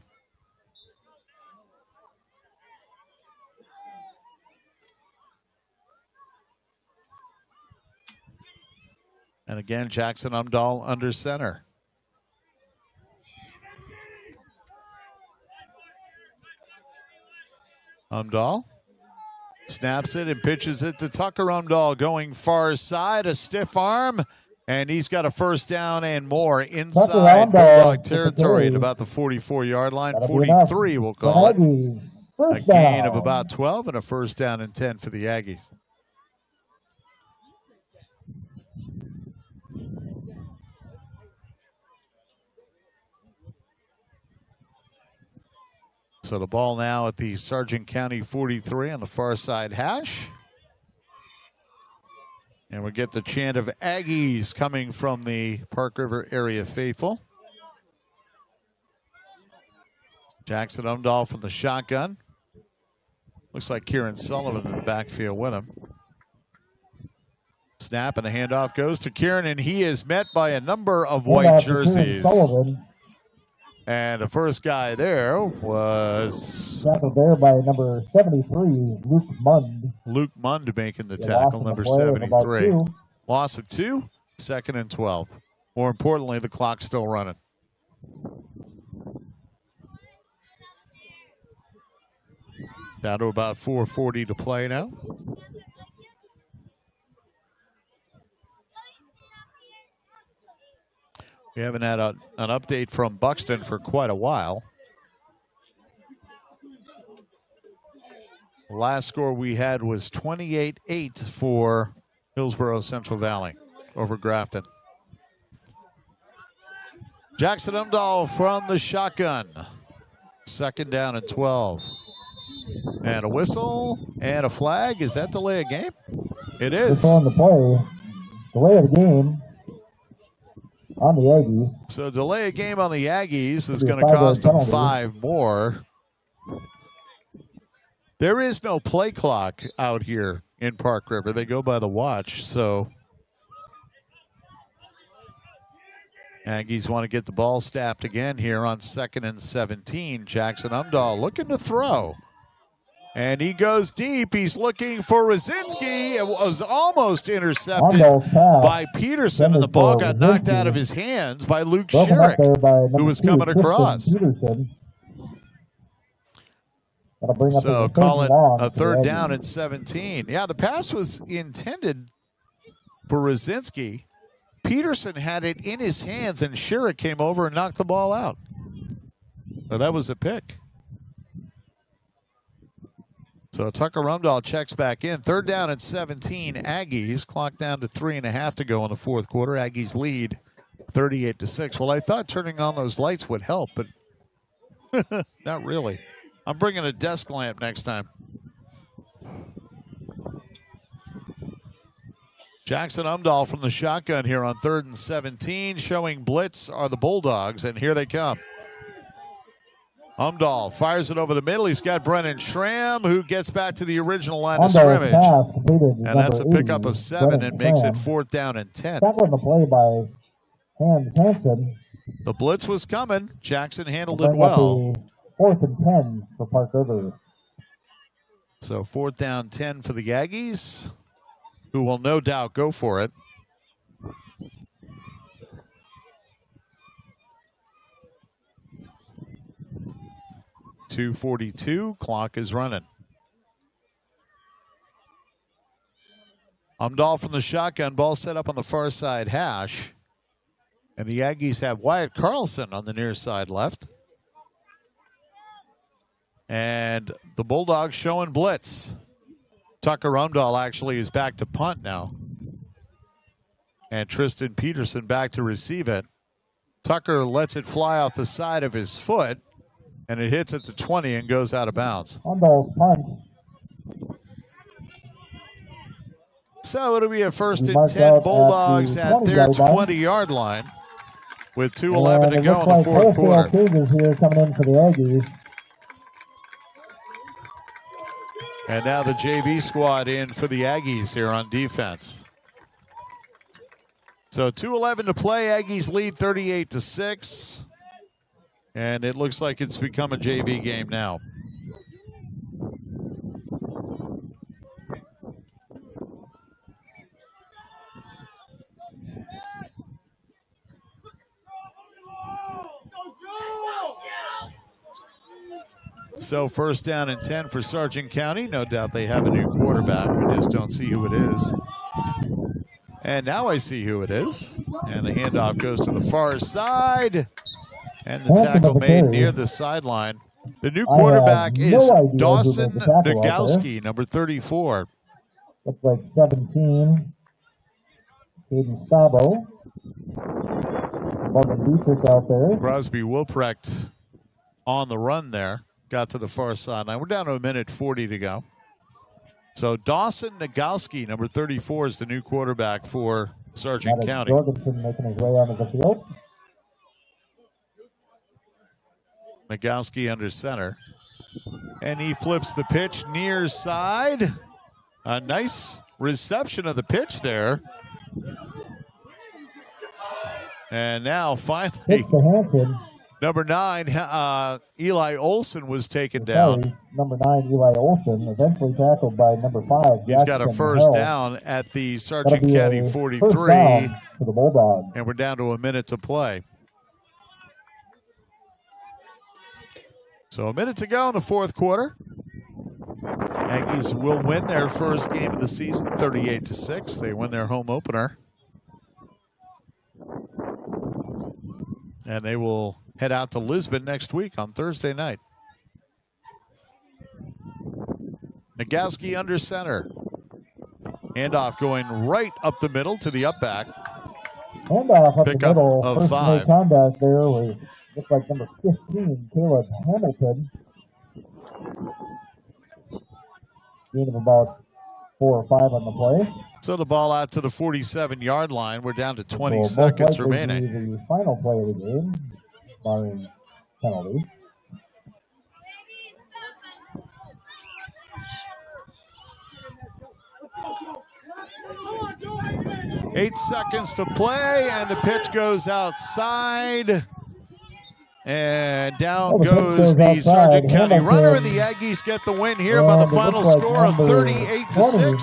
And again, Jackson Umdahl under center. Umdahl snaps it and pitches it to Tucker Umdahl going far side, a stiff arm. And he's got a first down and more inside Bulldog territory at about the 44-yard line. 43, we'll call it. A gain of about 12 and a first down and 10 for the Aggies. So the ball now at the Sargent County 43 on the far side hash. And we get the chant of Aggies coming from the Park River area faithful. Jackson Umdahl from the shotgun. Looks like Kieran Sullivan in the backfield with him. Snap and the handoff goes to Kieran, and he is met by a number of white jerseys. And the first guy there was tackled there by number 73, Luke Mund. Luke Mund making the tackle, number 73. Loss of 2, 2nd and 12. More importantly, the clock's still running. Down to about 4:40 to play now. We haven't had an update from Buxton for quite a while. The last score we had was 28-8 for Hillsborough Central Valley over Grafton. Jackson Umdahl from the shotgun. 2nd down and 12. And a whistle and a flag. Is that delay of game? It is. It's on the play. Delay of the game on the Aggies. So delay of game on the Aggies is going to cost them 5 more. There is no play clock out here in Park River. They go by the watch, so Aggies want to get the ball snapped again here on 2nd and 17. Jackson Umdahl looking to throw. And he goes deep. He's looking for Rosinski. It was almost intercepted by Peterson, and the ball got knocked out of his hands by Luke Sherrick, who was coming across. So call it a 3rd down and 17. Yeah, the pass was intended for Rosinski. Peterson had it in his hands, and Sherrick came over and knocked the ball out. So that was a pick. So Tucker Umdahl checks back in. 3rd down and 17. Aggies. Clock down to 3.5 to go in the 4th quarter. Aggies lead 38-6. Well, I thought turning on those lights would help, but not really. I'm bringing a desk lamp next time. Jackson Umdahl from the shotgun here on 3rd and 17. Showing blitz are the Bulldogs, and here they come. Umdahl fires it over the middle. He's got Brennan Schramm, who gets back to the original line of scrimmage. And that's a pickup of 7 and makes it 4th down and 10. Tackle on the play by Hanson. The blitz was coming. Jackson handled it well. 4th and 10 for Park River. So 4th down 10 for the Aggies, who will no doubt go for it. .242, clock is running. Umdahl from the shotgun, ball set up on the far side hash. And the Aggies have Wyatt Carlson on the near side left. And the Bulldogs showing blitz. Tucker Umdahl actually is back to punt now. And Tristan Peterson back to receive it. Tucker lets it fly off the side of his foot. And it hits at the 20 and goes out of bounds. Umdahl's punt. So it'll be a 1st and 10. Bulldogs at their 20-yard line with 2:11 to go in the 4th quarter. Cougars here coming in for the Aggies. And now the JV squad in for the Aggies here on defense. So 2:11 to play. Aggies lead 38-6. And it looks like it's become a JV game now. So 1st down and 10 for Sargent County. No doubt they have a new quarterback. We just don't see who it is. And now I see who it is. And the handoff goes to the far side. And the tackle made near the sideline. The new quarterback no is idea who Dawson made the tackle out there. Nagowski, number 34. Looks like 17. Caden Sabo. Morgan Dietrich out there. Crosby Wilprecht on the run there. Got to the far sideline. We're down to 1:40 to go. So Dawson Nagowski, number 34, is the new quarterback for Sargent County. Jorgensen making his way onto the field. Nagowski under center. And he flips the pitch near side. A nice reception of the pitch there. And now finally, number 9, Eli Olson was taken down. Number 9, Eli Olson, eventually tackled by number 5. He's got a first down at the Sargent County 43. For the Bulldogs. And we're down to 1 minute to play. So 1 minute to go in the fourth quarter. Aggies will win their first game of the season, 38-6. They win their home opener. And they will head out to Lisbon next week on Thursday night. Nagowski under center. Handoff going right up the middle to the up back. Handoff up Pick the middle. of First 5. Contact there was, looks like number 15, Caleb Hamilton. Gain of about 4 or 5 on the play. So the ball out to the 47-yard line. We're down to 20 seconds remaining. The final play of the game, barring penalty. Eight seconds to play, and the pitch goes outside. And down goes the Sargent County runner, and the Aggies get the win here by the final score of 38-6.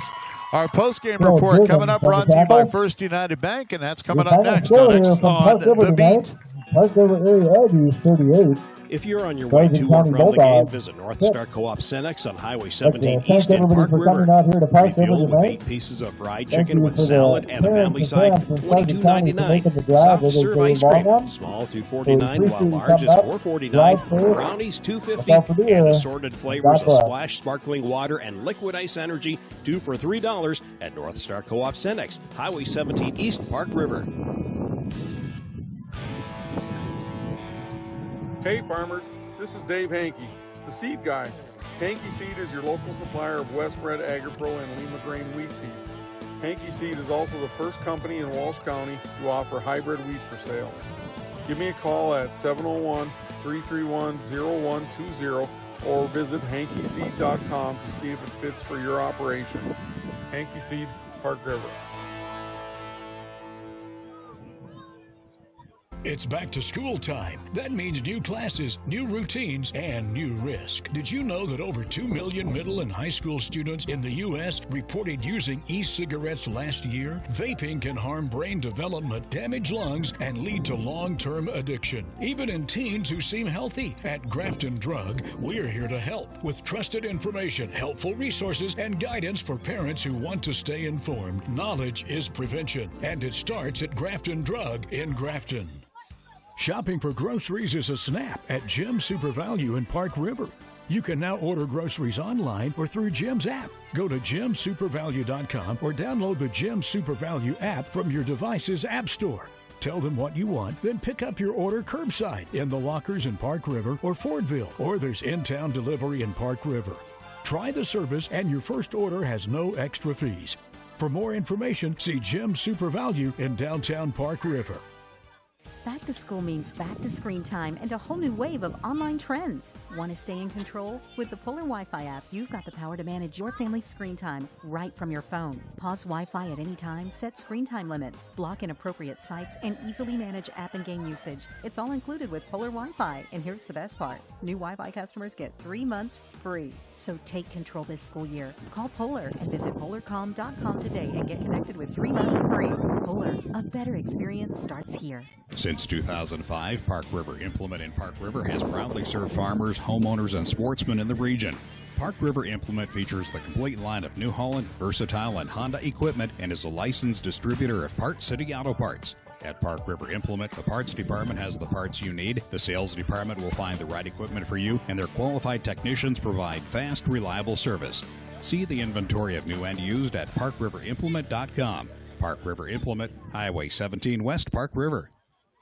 Our post-game report coming up, brought to you by First United Bank, and that's coming up next on The Beat. Park River Area Aggies 38. If you're on your way to or from the game, visit North Star Co-op Cenex on Highway 17 East in Park River. Refuel with 8 pieces of fried chicken with salad and a family side, $22.99. Soft serve ice cream, small $2.49, while large is $4.49. Brownies $2.50, and assorted flavors of splash sparkling water and liquid ice energy, 2 for $3 at North Star Co-op Cenex, Highway 17 East, Park River. Hey farmers, this is Dave Hankey, the seed guy. Hankey Seed is your local supplier of Westbred, Agripro, and Lima Grain wheat seed. Hankey Seed is also the first company in Walsh County to offer hybrid wheat for sale. Give me a call at 701-331-0120 or visit hankeyseed.com to see if it fits for your operation. Hankey Seed, Park River. It's back to school time. That means new classes, new routines, and new risk. Did you know that over 2 million middle and high school students in the U.S. reported using e-cigarettes last year? Vaping can harm brain development, damage lungs, and lead to long-term addiction, even in teens who seem healthy. At Grafton Drug, we're here to help with trusted information, helpful resources, and guidance for parents who want to stay informed. Knowledge is prevention, and it starts at Grafton Drug in Grafton. Shopping for groceries is a snap at Jim's Super Value in Park River. You can now order groceries online or through Jim's app. Go to jimsupervalue.com or download the Jim's Super Value app from your device's app store. Tell them what you want, then pick up your order curbside in the lockers in Park River or Fordville, or there's in-town delivery in Park River. Try the service and your first order has no extra fees. For more information, see Jim's Super Value in downtown Park River. Back to school means back to screen time and a whole new wave of online trends. Want to stay in control? With the Polar Wi-Fi app, you've got the power to manage your family's screen time right from your phone. Pause Wi-Fi at any time, set screen time limits, block inappropriate sites, and easily manage app and game usage. It's all included with Polar Wi-Fi, and here's the best part. New Wi-Fi customers get 3 months free. So take control this school year. Call Polar and visit polarcom.com today and get connected with 3 months free. Polar, a better experience starts here. Since 2005, Park River Implement in Park River has proudly served farmers, homeowners, and sportsmen in the region. Park River Implement features the complete line of New Holland, Versatile, and Honda equipment and is a licensed distributor of Parts City Auto Parts. At Park River Implement, the parts department has the parts you need, the sales department will find the right equipment for you, and their qualified technicians provide fast, reliable service. See the inventory of new and used at parkriverimplement.com. Park River Implement, Highway 17 West, Park River.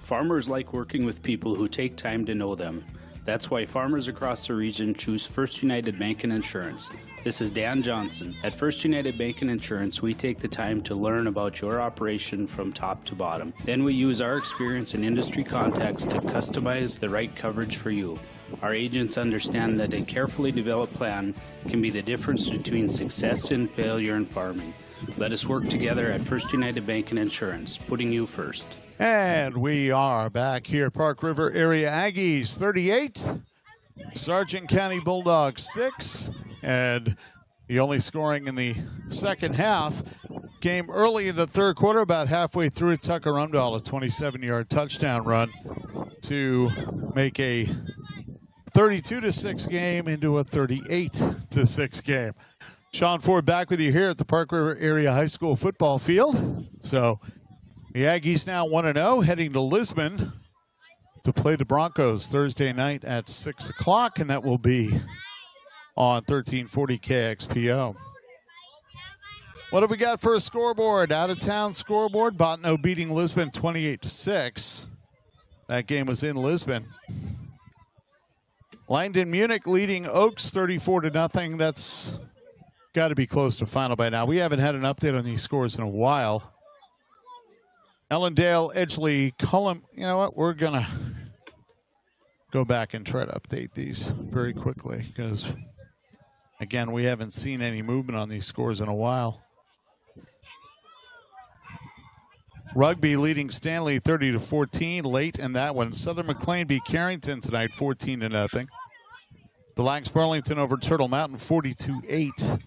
Farmers like working with people who take time to know them. That's why farmers across the region choose First United Bank and Insurance. This is Dan Johnson. At First United Bank and Insurance, we take the time to learn about your operation from top to bottom. Then we use our experience and industry contacts to customize the right coverage for you. Our agents understand that a carefully developed plan can be the difference between success and failure in farming. Let us work together at First United Bank and Insurance, putting you first. And we are back here, Park River Area Aggies 38, Sargent County Bulldogs 6, and the only scoring in the second half came early in the third quarter, about halfway through it. Tucker Umdahl, a 27-yard touchdown run to make a 32-6 game into a 38-6 game. Sean Ford back with you here at the Park River Area High School football field. So the Aggies now 1-0, heading to Lisbon to play the Broncos Thursday night at 6 o'clock, and that will be on 1340 KXPO. What have we got for a scoreboard? Out-of-town scoreboard. Botno beating Lisbon 28-6. That game was in Lisbon. Langdon Munich leading Oaks 34-0. That's got to be close to final by now. We haven't had an update on these scores in a while. Ellendale, Edgeley, Cullum. You know what? We're going to go back and try to update these very quickly because, again, we haven't seen any movement on these scores in a while. Rugby leading Stanley 30-14 late in that one. Southern McLean beat Carrington tonight 14-0. Delanx Burlington over Turtle Mountain 42-8.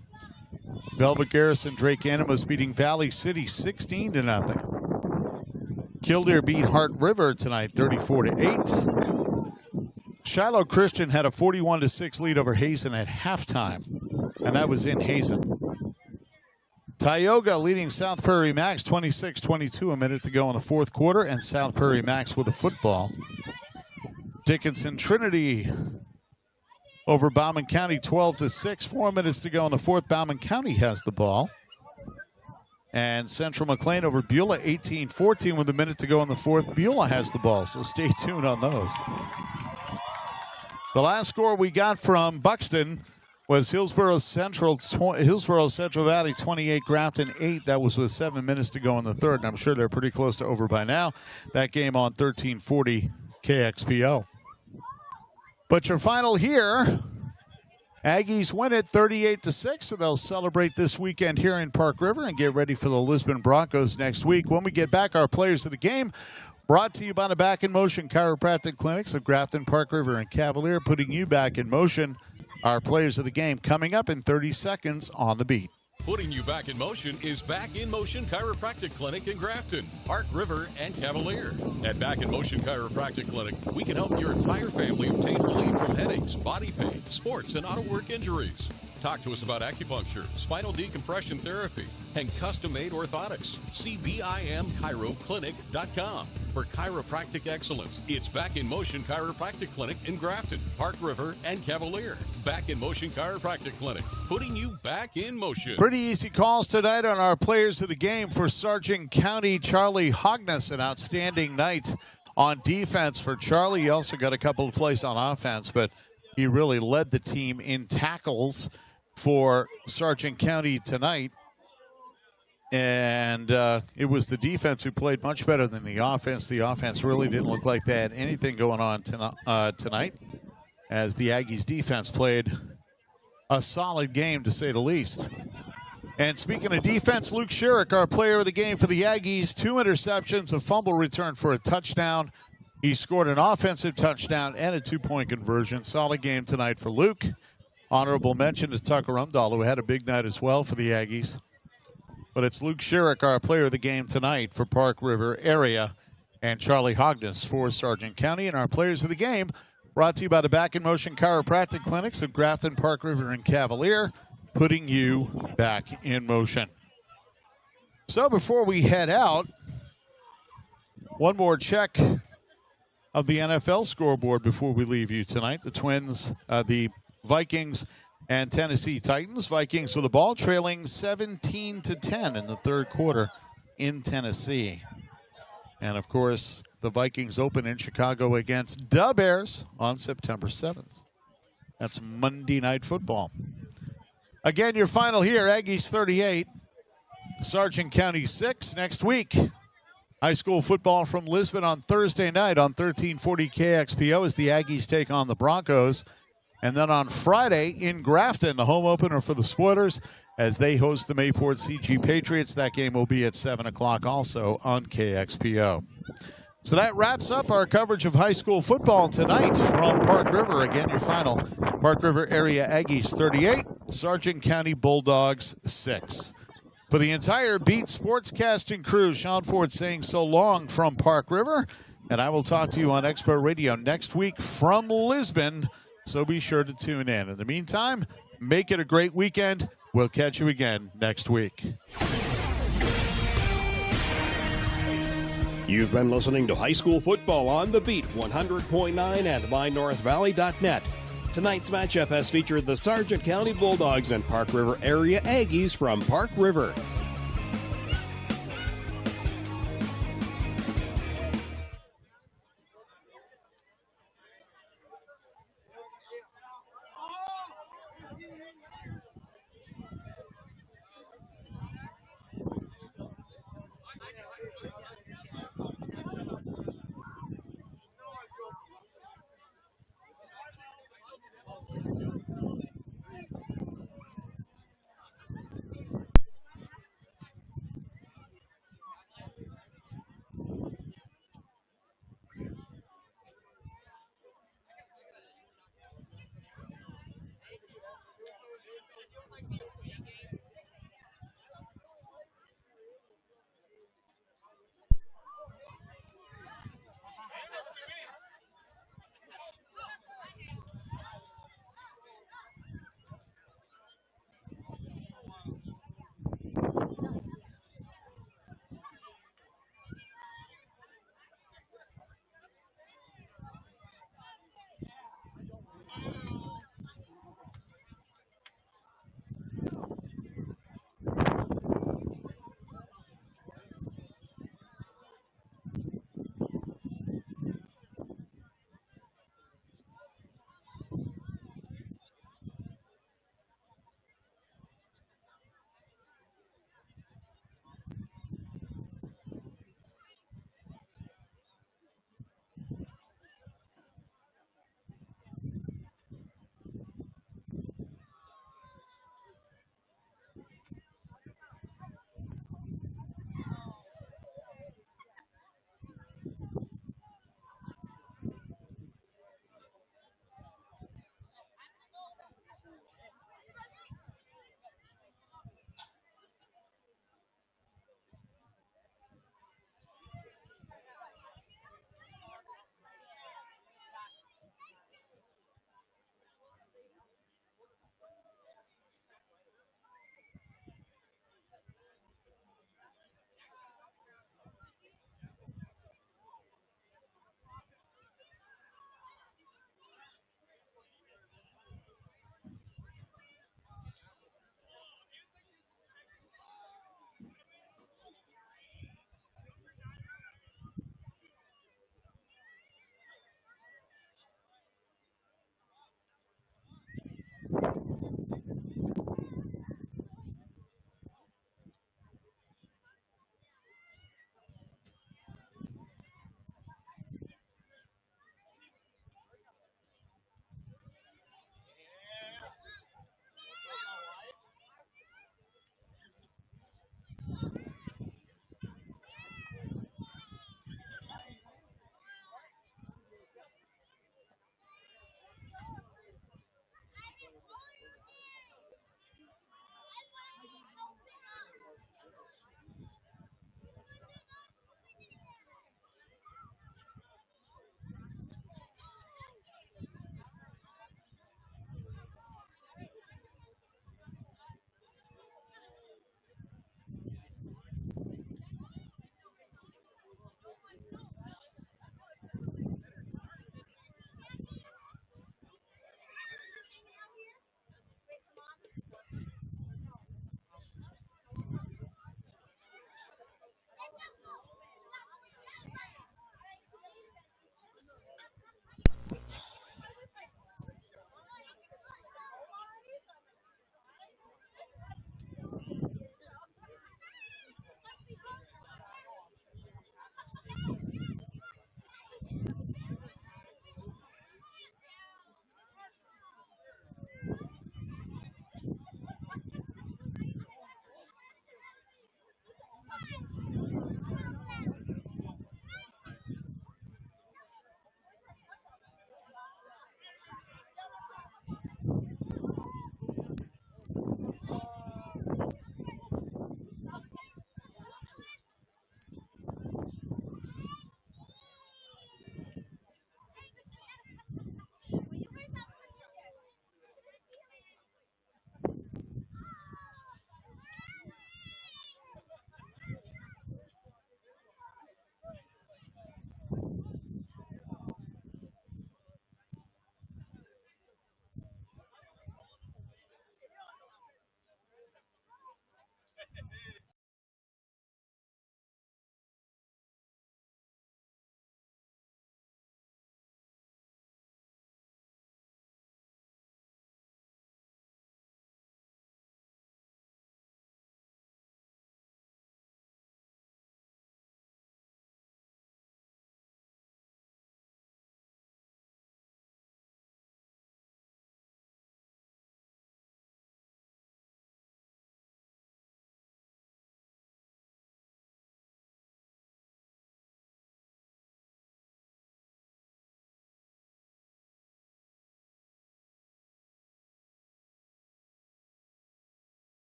Velvet Garrison Drake Animas beating Valley City 16-0. Killdeer beat Hart River tonight 34-8. Shiloh Christian had a 41-6 lead over Hazen at halftime, and that was in Hazen. Tioga leading South Prairie Max 26-22, a minute to go in the fourth quarter, and South Prairie Max with the football. Dickinson Trinity over Bauman County 12-6, 4 minutes to go in the fourth. Bauman County has the ball. And Central McLean over Beulah 18-14 with a minute to go in the fourth. Beulah has the ball, so stay tuned on those. The last score we got from Buxton was Hillsborough Central Valley 28, Grafton 8. That was with 7 minutes to go in the third, and I'm sure they're pretty close to over by now. That game on 1340 KXPO. But your final here, Aggies win it 38-6, so they'll celebrate this weekend here in Park River and get ready for the Lisbon Broncos next week. When we get back, our players of the game, brought to you by the Back in Motion Chiropractic Clinics of Grafton, Park River, and Cavalier, putting you back in motion. Our players of the game coming up in 30 seconds on the beat. Putting you back in motion is Back in Motion Chiropractic Clinic in Grafton, Park River, and Cavalier. At Back in Motion Chiropractic Clinic, we can help your entire family obtain relief from headaches, body pain, sports, and auto work injuries. Talk to us about acupuncture, spinal decompression therapy, and custom-made orthotics. See BIMChiroClinic.com. For chiropractic excellence, it's Back in Motion Chiropractic Clinic in Grafton, Park River, and Cavalier. Back in Motion Chiropractic Clinic, putting you back in motion. Pretty easy calls tonight on our players of the game. For Sargent County, Charlie Hogness, an outstanding night on defense for Charlie. He also got a couple of plays on offense, but he really led the team in tackles for Sargent County tonight. And it was the defense who played much better than the offense. The offense really didn't look like they had anything going on tonight, as the Aggies defense played a solid game, to say the least. And speaking of defense, Luke Sherrick, our player of the game for the Aggies, 2 interceptions, a fumble return for a touchdown. He scored an offensive touchdown and a 2-point conversion. Solid game tonight for Luke. Honorable mention to Tucker Umdahl, who had a big night as well for the Aggies. But it's Luke Sherrick, our player of the game tonight for Park River area, and Charlie Hogness for Sargent County. And our players of the game brought to you by the Back in Motion Chiropractic Clinics of Grafton, Park River, and Cavalier, putting you back in motion. So before we head out, One more check of the NFL scoreboard before we leave you tonight. The Vikings and Tennessee Titans. Vikings with the ball trailing 17-10 in the third quarter in Tennessee. And, of course, the Vikings open in Chicago against the Bears on September 7th. That's Monday Night Football. Again, your final here, Aggies 38, Sargent County 6. Next week, high school football from Lisbon on Thursday night on 1340 KXPO as the Aggies take on the Broncos. And then on Friday in Grafton, the home opener for the Spoilers as they host the Mayport CG Patriots. That game will be at 7 o'clock also on KXPO. So that wraps up our coverage of high school football tonight from Park River. Again, your final, Park River area Aggies 38, Sargent County Bulldogs 6. For the entire Beat Sportscasting crew, Sean Ford saying so long from Park River. And I will talk to you on Expo Radio next week from Lisbon. So be sure to tune in. In the meantime, make it a great weekend. We'll catch you again next week. You've been listening to High School Football on the Beat, 100.9 and mynorthvalley.net. Tonight's matchup has featured the Sargent County Bulldogs and Park River area Aggies from Park River.